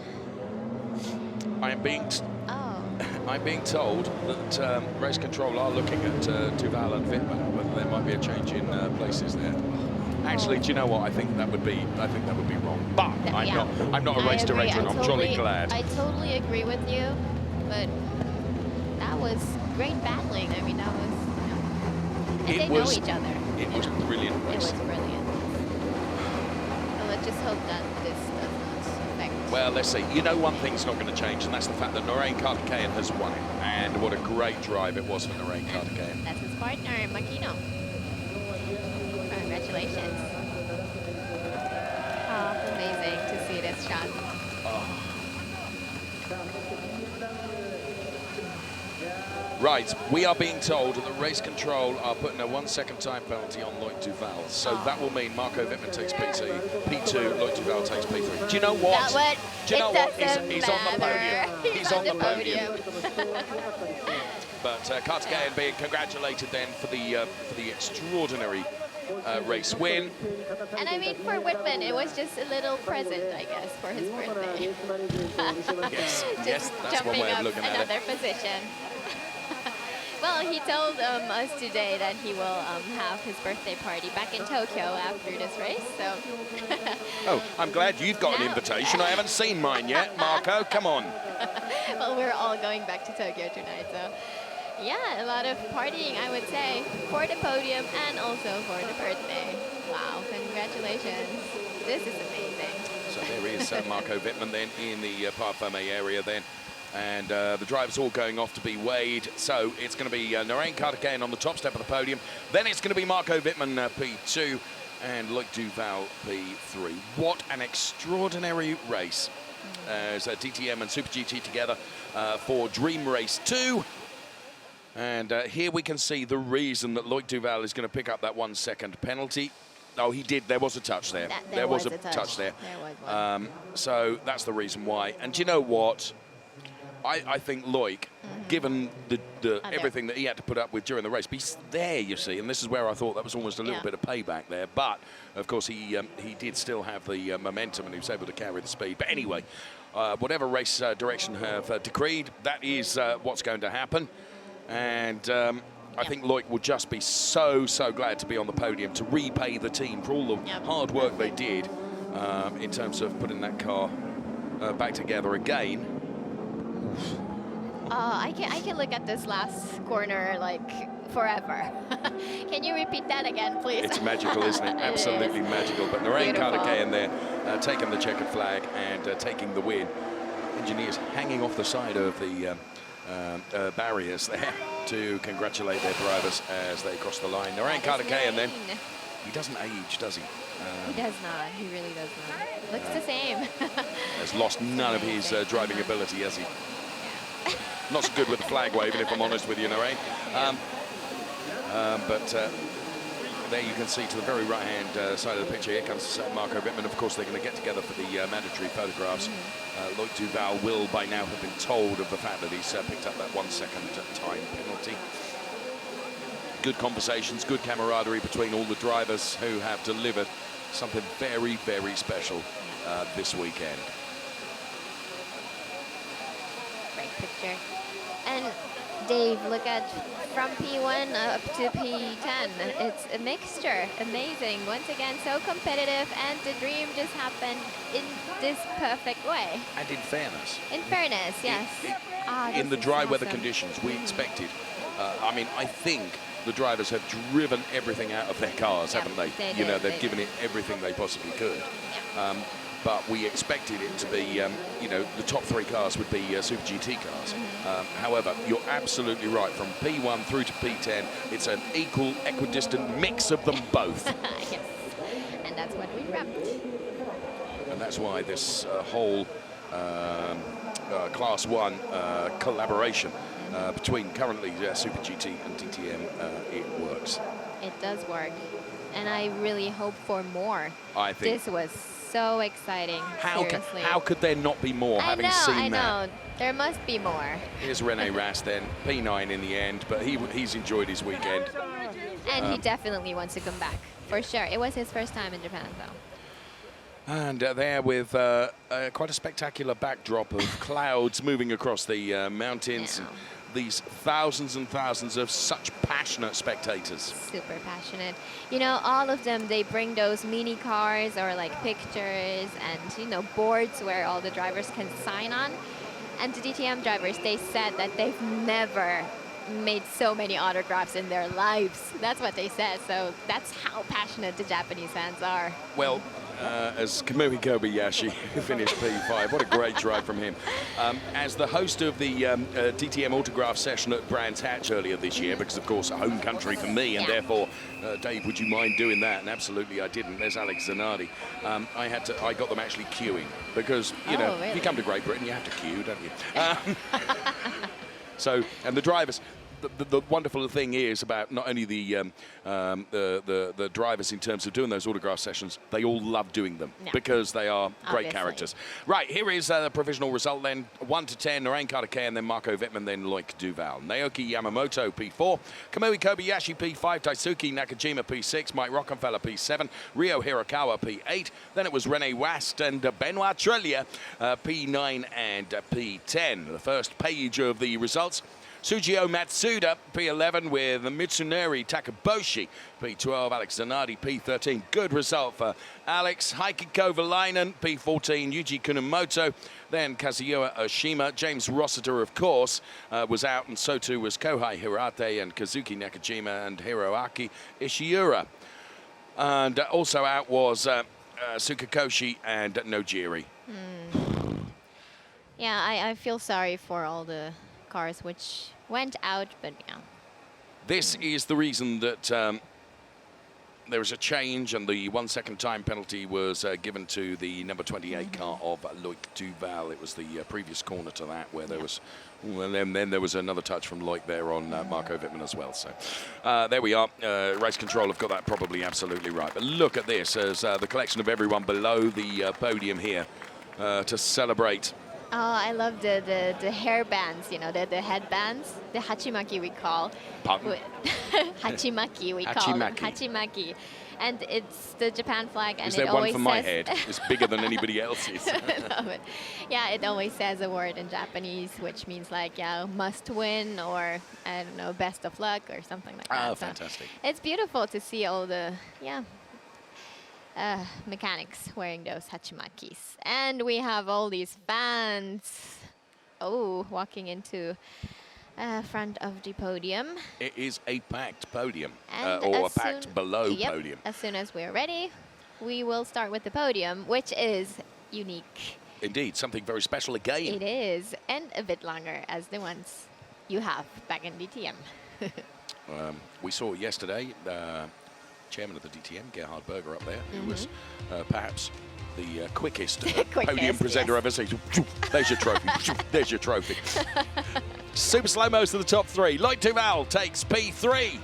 I'm being told that race control are looking at Duval and Wittmann, but there might be a change in places there. Actually, do you know what? I think that would be wrong. But I'm not a race director, and I'm jolly glad. I totally agree with you, but that was great battling. I mean, that was, and they know each other. It was brilliant race. It was brilliant. So let's just hope that this does not affect. Well, let's see. One thing's not going to change, and that's the fact that Narain Karthikeyan has won it. And what a great drive it was for Narain Karthikeyan. That's his partner, Makino. Congratulations. Oh, amazing to see this shot. Right, we are being told that race control are putting a 1-second time penalty on Loic Duval. So that will mean Marco Wittmann takes P2, Loic Duval takes P3. Do you know what? Do you know what? He's on the podium. He's on the podium. But Karthikeyan being congratulated then for the extraordinary race win. And I mean, for Wittmann, it was just a little present, I guess, for his birthday. Yes, that's one way of looking at it. Another position. Well, he told us today that he will have his birthday party back in Tokyo after this race, so... Oh, I'm glad you've got an invitation. I haven't seen mine yet. Marco, come on. Well, we're all going back to Tokyo tonight, so... Yeah, a lot of partying, I would say, for the podium and also for the birthday. Wow, congratulations. This is amazing. So there is Marco Wittmann then in the Parc-Fermé area then. And the drivers all going off to be weighed. So it's going to be Narain Karthikeyan on the top step of the podium. Then it's going to be Marco Wittmann P2 and Loic Duval P3. What an extraordinary race. As DTM and Super GT together for Dream Race 2. And here we can see the reason that Loic Duval is going to pick up that 1 second penalty. Oh, he did. There was a touch there. There was a touch there. There was one. So that's the reason why. And do you know what? I think Loic, given the everything that he had to put up with during the race, but he's there, you see, and this is where I thought that was almost a little bit of payback there. But, of course, he did still have the momentum and he was able to carry the speed. But anyway, whatever race direction have decreed, that is what's going to happen. And I think Loic will just be so glad to be on the podium to repay the team for all the hard work they did in terms of putting that car back together again. I can look at this last corner like forever. Can you repeat that again, please? It's magical, isn't it? Absolutely magical. But Narain Kartikeyan there taking the checkered flag and taking the win. Engineers hanging off the side of the barriers there to congratulate their drivers as they cross the line. Narain Kartikeyan then, he doesn't age, does he? He does not. He really does not. Looks the same. Has lost none of his driving ability, has he? Not so good with the flag waving, if I'm honest with you, Narain. But there you can see to the very right-hand side of the picture, here comes Marco Wittmann. Of course, they're going to get together for the mandatory photographs. Loic Duval will by now have been told of the fact that he's picked up that 1 second time penalty. Good conversations, good camaraderie between all the drivers who have delivered something very special this weekend. Great picture. And Dave, look at from P1 up to P10. It's a mixture. Amazing. Once again, so competitive, and the dream just happened in this perfect way. And in fairness. In fairness, yes. In the dry weather conditions, we expected. I mean, I think the drivers have driven everything out of their cars, haven't they? You know, they've given it everything they possibly could. But we expected it to be, you know, the top 3 cars would be Super GT cars. However, you're absolutely right. From P1 through to P10, it's an equidistant mix of them both. Yes, and that's what we dreamt. And that's why this whole Class 1 collaboration between currently Super GT and DTM, it works. It does work. And I really hope for more. I think. This was so exciting. How could there not be more, having seen that? I know. There must be more. Here's René Rast then, P9 in the end, but he's enjoyed his weekend. And he definitely wants to come back, for sure. It was his first time in Japan, though. And there with quite a spectacular backdrop of clouds moving across the mountains. And these thousands and thousands of such passionate spectators. Super passionate. You know, all of them, they bring those mini cars or like pictures and, you know, boards where all the drivers can sign on. And the DTM drivers, they said that they've never made so many autographs in their lives. That's what they said. So that's how passionate the Japanese fans are. Well, as Kamui Kobayashi finished P5, what a great drive from him. As the host of the DTM autograph session at Brands Hatch earlier this year, because of course a home country for me, and therefore, Dave, would you mind doing that? And absolutely I didn't. There's Alex Zanardi. I got them actually queuing because, you know, really? if you come to Great Britain, you have to queue, don't you? So, and the drivers, the wonderful thing is about not only the drivers in terms of doing those autograph sessions, they all love doing them because they are great characters. Right, here is the provisional result then. 1 to 10, Narain Kartikeyan, then Marco Wittmann, then Loic Duval. Naoki Yamamoto, P4. Kamui Kobayashi, P5. Daisuke Nakajima, P6. Mike Rockefeller, P7. Ryo Hirakawa, P8. Then it was René Rast and Benoit Trelia, P9 and P10. The first page of the results. Sujio Matsuda, P11, with Mitsunari Takaboshi, P12, Alex Zanardi, P13. Good result for Alex. Heikki Kovalainen, P14, Yuji Kunamoto, then Kazuya Oshima. James Rossiter, of course, was out, and so too was Kohei Hirate and Kazuki Nakajima and Hiroaki Ishiura. And also out was Tsukakoshi and Nojiri. Yeah, I feel sorry for all the cars which went out, but yeah. This is the reason that there was a change, and the 1 second time penalty was given to the number 28 car of Loic Duval. It was the previous corner to that where there was, well, and then there was another touch from Loic there on Marco Wittmann as well. So there we are. Race control have got that probably absolutely right. But look at this as the collection of everyone below the podium here to celebrate. Oh, I love the hair bands, you know, the headbands, the hachimaki we call. Pardon? Hachimaki we call them. Hachimaki. And it's the Japan flag, and Is there it one always for says my head? It's bigger than anybody else's. Yeah, it always says a word in Japanese, which means like, yeah, must win, or I don't know, best of luck, or something like that. Oh, So fantastic. it's beautiful to see all the, mechanics wearing those hachimakis. And we have all these fans, walking into front of the podium. It is a packed podium, And or a as packed soon- below podium. As soon as we're ready, we will start with the podium, which is unique. Indeed, something very special again. It is, and a bit longer as the ones you have back in DTM. We saw yesterday chairman of the DTM, Gerhard Berger, up there, who was perhaps the quickest podium presenter I've ever seen. There's your trophy. There's your trophy. Super slow-mos to the top three. Loic Duval takes P3.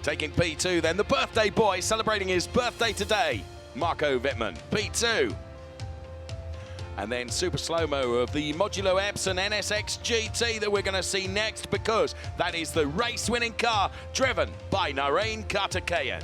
Taking P2 then, the birthday boy celebrating his birthday today, Marco Wittmann, P2. And then super slow-mo of the Modulo Epson NSX GT that we're going to see next, because that is the race-winning car driven by Narain Karthikeyan.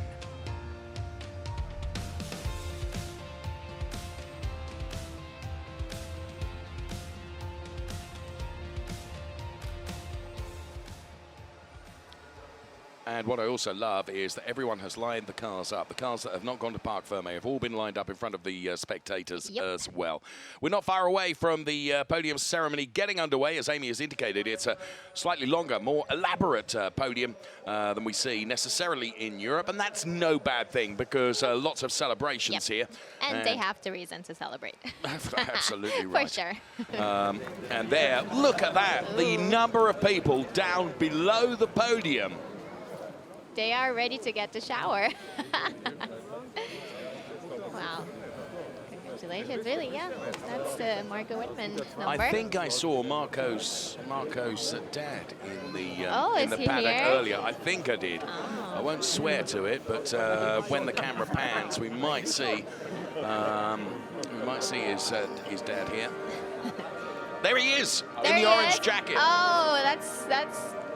And what I also love is that everyone has lined the cars up. The cars that have not gone to Parc Ferme have all been lined up in front of the spectators as well. We're not far away from the podium ceremony getting underway. As Amy has indicated, it's a slightly longer, more elaborate podium than we see necessarily in Europe. And that's no bad thing, because lots of celebrations here. And they have the reason to celebrate. Absolutely right. For sure. And there, look at that. The number of people down below the podium. They are ready to get the shower. Wow. Congratulations. Really, yeah. That's the Marco Wittmann number. I think I saw Marco's dad in the paddock here? earlier. I think I did. Oh. I won't swear to it, but when the camera pans, we might see his dad here. There he is, There in he the orange is. jacket. Oh, that's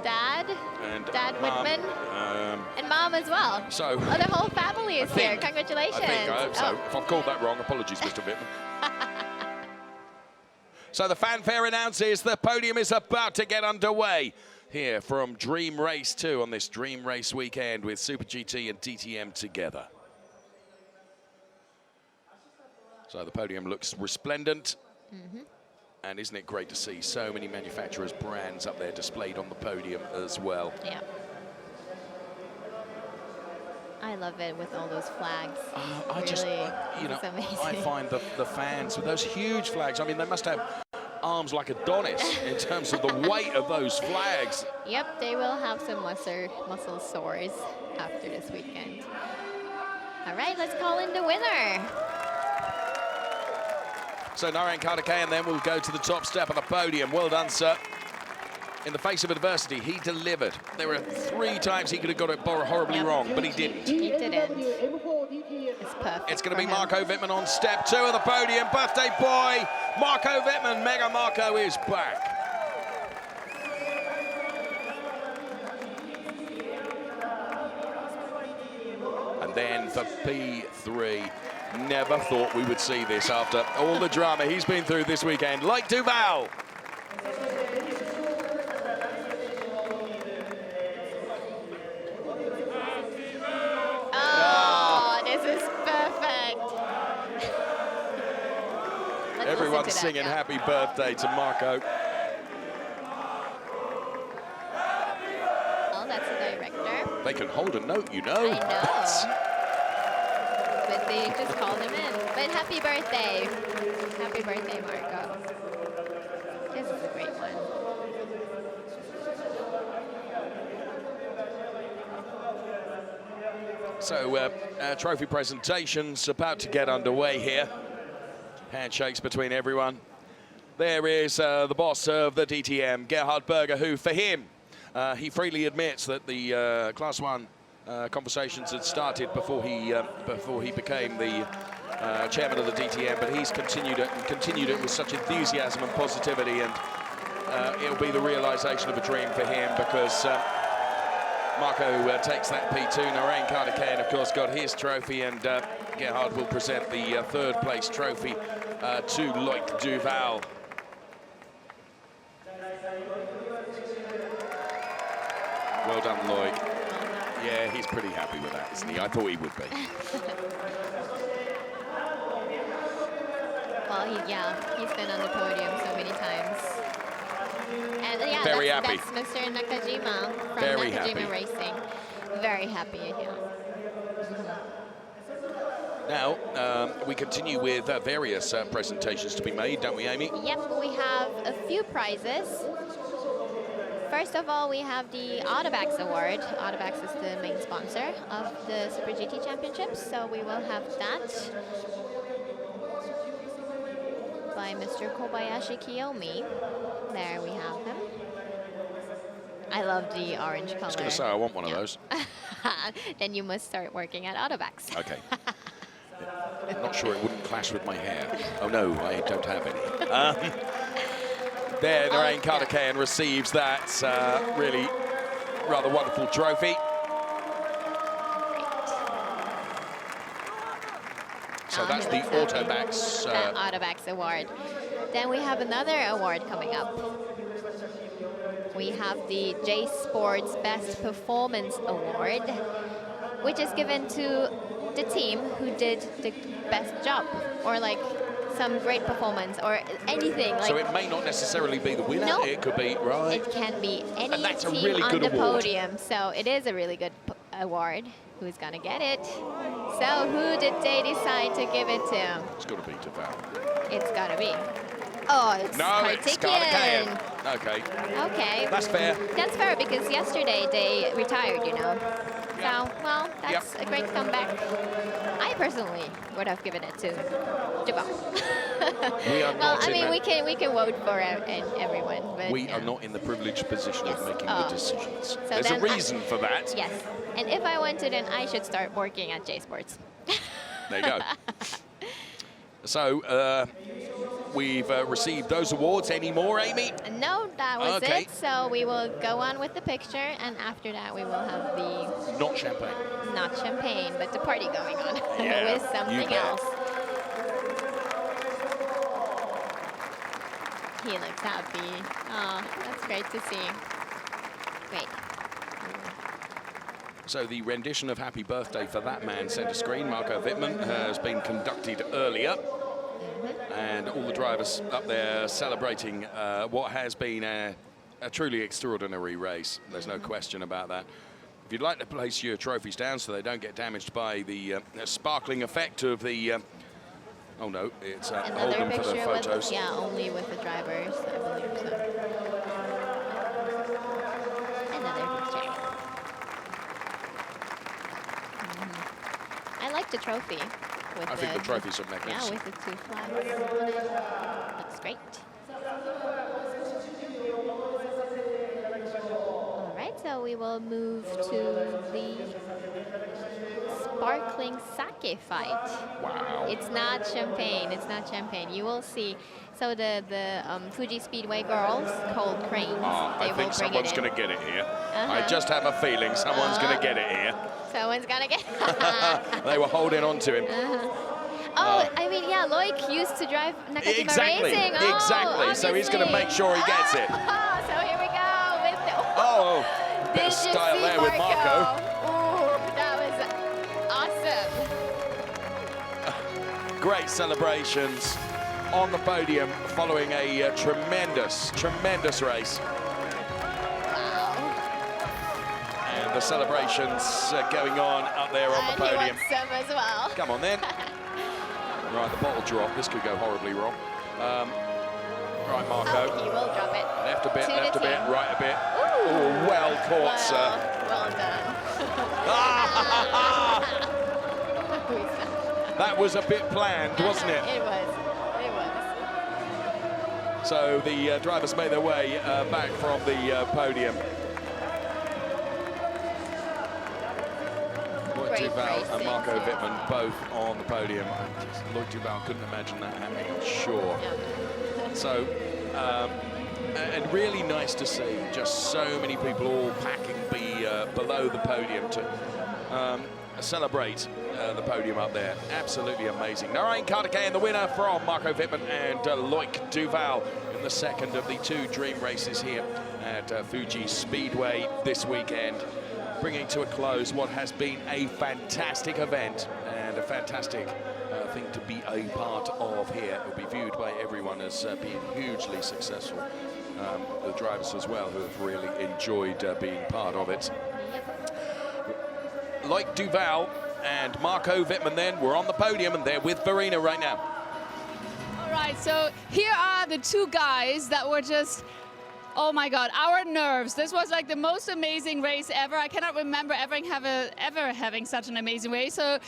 Dad. And Dad Mom, Wittmann. And Mom as well. So the whole family is here. Congratulations. I hope so. If I've called that wrong, apologies, Mr. Wittmann. So the fanfare announces the podium is about to get underway here from Dream Race 2 on this Dream Race weekend with Super GT and DTM together. So the podium looks resplendent. And isn't it great to see so many manufacturers' brands up there displayed on the podium as well? Yeah. I love it with all those flags. It's amazing. I find the fans with those huge flags, I mean, they must have arms like Adonis in terms of the weight of those flags. Yep, they will have some muscle sores after this weekend. All right, let's call in the winner. So Narain Karthikeyan then will go to the top step of the podium. Well done, sir. In the face of adversity, he delivered. There were 3 times he could have got it horribly wrong, but he didn't. He didn't. It's perfect. It's going to be Marco Wittmann on step 2 of the podium. Birthday boy, Marco Wittmann. Mega Marco is back. And then for P3. Never thought we would see this after all the drama he's been through this weekend. Loic Duval. Oh, this is perfect. Everyone's singing happy birthday to Marco. Oh, that's the director. They can hold a note, you know. I know. But they just called him in. But happy birthday. Happy birthday, Marco. This is a great one. So trophy presentations about to get underway here. Handshakes between everyone. There is the boss of the DTM, Gerhard Berger, who for him, he freely admits that the Class 1 conversations had started before he became the chairman of the DTM, but he's continued it with such enthusiasm and positivity, and it'll be the realization of a dream for him, because Marco takes that P2. Narain Kardakayan, of course, got his trophy, and Gerhard will present the third place trophy to Loic Duval. Well done, Loic. Yeah, he's pretty happy with that, isn't he? I thought he would be. Well, he's been on the podium so many times. And yeah, Very happy. That's Mr. Nakajima from Very Nakajima happy. Racing. Very happy, yeah. Now, we continue with various presentations to be made, don't we, Amy? Yep, we have a few prizes. First of all, we have the Autobax Award. Autobax is the main sponsor of the Super GT Championships, so we will have that by Mr. Kobayashi Kiyomi. There we have him. I love the orange color. I was going to say, I want one of those. Then you must start working at Autobax. Okay. I'm not sure it wouldn't clash with my hair. Oh, no, I don't have any. There, Narain Kardakayan receives that really rather wonderful trophy. So that's the Autobax. Autobax Award. Then we have another award coming up. We have the J Sports Best Performance Award, which is given to the team who did the best job, or like some great performance, or anything. Like, so it may not necessarily be the winner. No. It could be, right? It can be any And that's a team really on good the award. podium. So it is a really good award. Who's gonna get it? So who did they decide to give it to? It's got to be Duval. It's gotta be. Oh, it's No, it's Kardakayan. Kardakayan. Okay. Okay. That's fair. That's fair, because yesterday they retired, you know. So, well, that's a great comeback. I personally would have given it to Duval. We are Well, not I in mean, that. we can vote for everyone, but We are not in the privileged position of making the decisions. So There's a then reason for that. Yes, and if I want to, then I should start working at J Sports. There you go. So we've received those awards. Any more, Amy? No, that was Okay. it. So we will go on with the picture, and after that we will have the Not champagne. not champagne, but the party going on Yeah, with something you bet. else. He looks happy. Oh, that's great to see. Great. So the rendition of Happy Birthday for that man centre screen, Marco Wittmann, has been conducted earlier. And all the drivers up there celebrating what has been a truly extraordinary race. There's no question about that. If you'd like to place your trophies down so they don't get damaged by the sparkling effect of the... oh no, it's hold Another them for the picture with, photos. yeah, only with the drivers, I believe so. Another picture. I like the trophy. With I think the trophies are magnificent. Yeah, with the two flags on it. Looks great. All right, so we will move to the sparkling sake fight. Wow. It's not champagne. It's not champagne. You will see. So the Fuji Speedway girls, Cold Cranes, I they will think bring someone's it in. going to get it here. I just have a feeling someone's going to get it here. Someone's gonna get. They were holding on to him. Oh, I mean, yeah, Loic used to drive Nakajima Exactly, Racing. Oh, exactly. So he's going to make sure he gets it. So here we go with the. Oh, bit Did of you style see there with Marco. Ooh, that was awesome. Great celebrations on the podium following a tremendous, tremendous race. Wow. And the celebrations going on up there on the And podium. he wants some as well. Come on then. Right, the bottle drop. This could go horribly wrong. Right, Marco. Oh, he will drop it. Left a bit, To left the a bit, team. right a bit. Ooh. Oh, well caught, Well, sir. Well done. That was a bit planned, wasn't it? It was. It was. So the drivers made their way back from the podium. Lloyd Duval and Marco Wittmann both on the podium. Lloyd Duval couldn't imagine that happening, I'm sure. Yeah. So, and really nice to see just so many people all packing below the podium to celebrate the podium up there. Absolutely amazing. Narain Kartikeyan, the winner from Marco Wittmann and Loic Duval in the second of the two dream races here at Fuji Speedway this weekend, bringing to a close what has been a fantastic event and a fantastic thing to be a part of here. It will be viewed by everyone as being hugely successful. The drivers as well, who have really enjoyed being part of it. Loic Duval and Marco Wittmann then were on the podium, and they're with Verena right now. All right, so here are the two guys that were just, oh my God, our nerves. This was like the most amazing race ever. I cannot remember ever having such an amazing race. So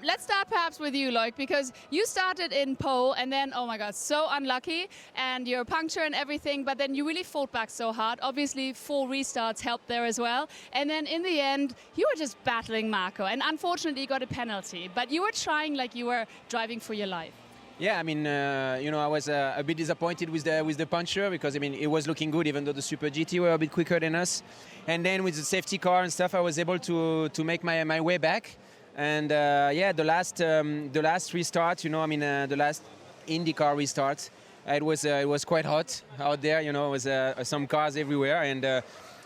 let's start perhaps with you, Loic, because you started in pole and then, oh my God, so unlucky, and your puncture and everything, but then you really fought back so hard. Obviously, 4 restarts helped there as well. And then in the end, you were just battling Marco, and unfortunately you got a penalty, but you were trying like you were driving for your life. Yeah, I mean, you know, I was a bit disappointed with the puncher because, I mean, it was looking good even though the Super GT were a bit quicker than us. And then with the safety car and stuff, I was able to make my way back. And yeah, the last restart, you know, I mean, the last IndyCar restart, it was quite hot out there. You know, it was some cars everywhere, and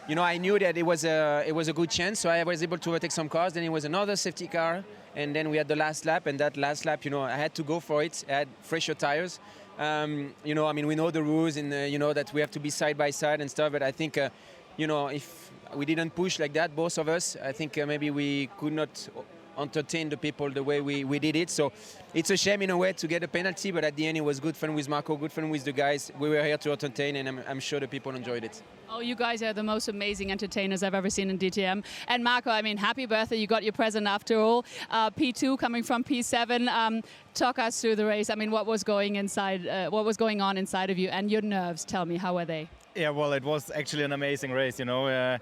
you know, I knew that it was a good chance, so I was able to overtake some cars. Then it was another safety car. And then we had the last lap, and that last lap, you know, I had to go for it. I had fresher tires. You know, I mean, we know the rules, and you know that we have to be side by side and stuff. But I think, you know, if we didn't push like that, both of us, I think maybe we could not entertain the people the way we did it. So it's a shame in a way to get a penalty, but at the end it was good fun with Marco, good fun with the guys. We were here to entertain, and I'm sure the people enjoyed it. Oh, you guys are the most amazing entertainers I've ever seen in DTM. And Marco, I mean, happy birthday. You got your present after all. P2 coming from P7. Talk us through the race. I mean, what was going on inside of you, and your nerves? Tell me, how were they? Yeah, well, it was actually an amazing race, you know.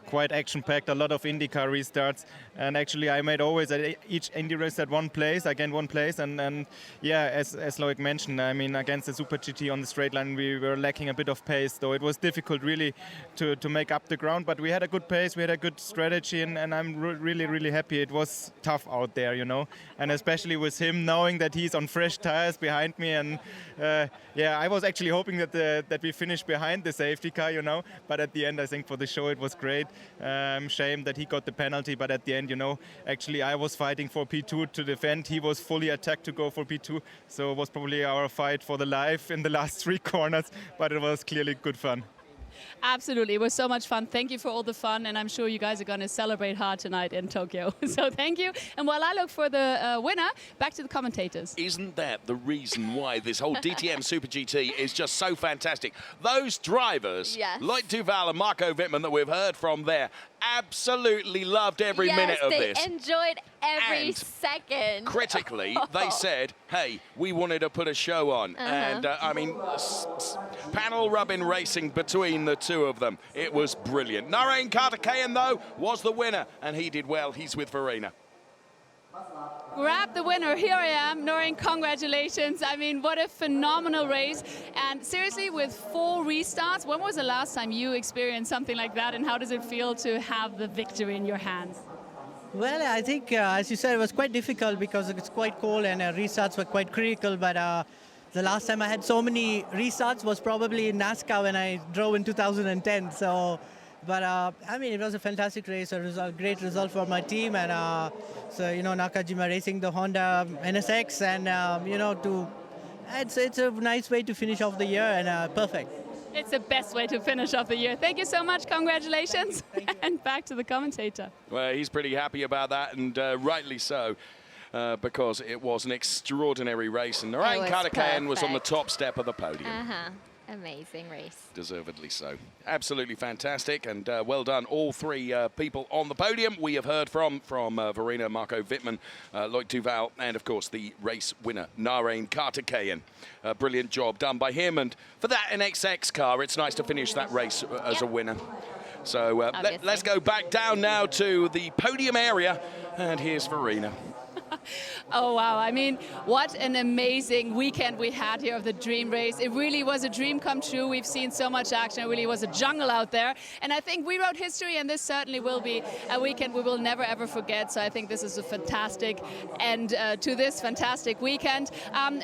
Quite action-packed, a lot of IndyCar restarts, and actually I made always at each Indy race at one place, again one place, and yeah, as Loic mentioned, I mean, against the Super GT on the straight line we were lacking a bit of pace, so it was difficult really to make up the ground, but we had a good pace, we had a good strategy, and I'm really happy. It was tough out there, you know, and especially with him knowing that he's on fresh tires behind me, and yeah, I was actually hoping that we finished behind the safety car, you know, but at the end I think for the show it was great. Shame that he got the penalty, but at the end, you know, actually I was fighting for P2 to defend. He was fully attacked to go for P2, so it was probably our fight for the life in the last 3 corners, but it was clearly good fun. Absolutely, it was so much fun. Thank you for all the fun, and I'm sure you guys are going to celebrate hard tonight in Tokyo. So thank you. And while I look for the winner, back to the commentators. Isn't that the reason why this whole DTM Super GT is just so fantastic? Those drivers, yes, Loic Duval and Marco Wittmann that we've heard from there, absolutely loved every minute of this. Yes, they enjoyed every and second. Critically, they said, hey, we wanted to put a show on. And I mean, panel rubbing racing between the two of them. It was brilliant. Narain Kartikeyan, though, was the winner, and he did well. He's with Verena. Grab the winner. Here I am. Narain, congratulations. I mean, what a phenomenal race. And seriously, with 4 restarts, when was the last time you experienced something like that, and how does it feel to have the victory in your hands? Well, I think, as you said, it was quite difficult because it's quite cold and restarts were quite critical, but the last time I had so many restarts was probably in NASCAR when I drove in 2010. So, but I mean, it was a fantastic race, a great result for my team, and so, you know, Nakajima racing the Honda NSX, and you know, it's a nice way to finish off the year, and perfect. It's the best way to finish off the year. Thank you so much. Congratulations. And back to the commentator. Well, he's pretty happy about that, and rightly so. Because it was an extraordinary race, and Narain Kartikeyan was on the top step of the podium. Amazing race. Deservedly so. Absolutely fantastic, and well done, all three people on the podium. We have heard from Verena, Marco Wittmann, Loic Duval, and of course the race winner, Narain Kartikeyan. Brilliant job done by him, and for that NXX car, it's nice to finish that race as a winner. So let's go back down now to the podium area, and here's Verena. Oh, wow. I mean, what an amazing weekend we had here of the Dream Race. It really was a dream come true. We've seen so much action. It really was a jungle out there. And I think we wrote history, and this certainly will be a weekend we will never, ever forget. So I think this is a fantastic end to this fantastic weekend.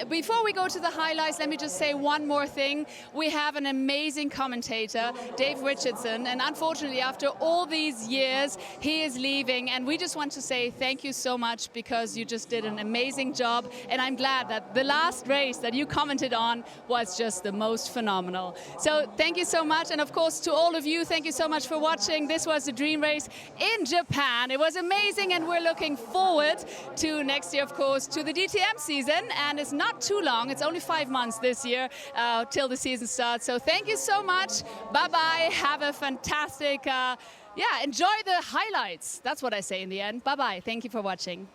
Before we go to the highlights, let me just say one more thing. We have an amazing commentator, Dave Richardson, and unfortunately, after all these years, he is leaving. And we just want to say thank you so much, because you just did an amazing job, and I'm glad that the last race that you commented on was just the most phenomenal. So thank you so much, and of course to all of you, thank you so much for watching. This was the Dream Race in Japan. It was amazing, and we're looking forward to next year, of course, to the DTM season, and it's not too long. It's only 5 months this year till the season starts. So thank you so much. Bye-bye. Have a fantastic, enjoy the highlights. That's what I say in the end. Bye-bye. Thank you for watching.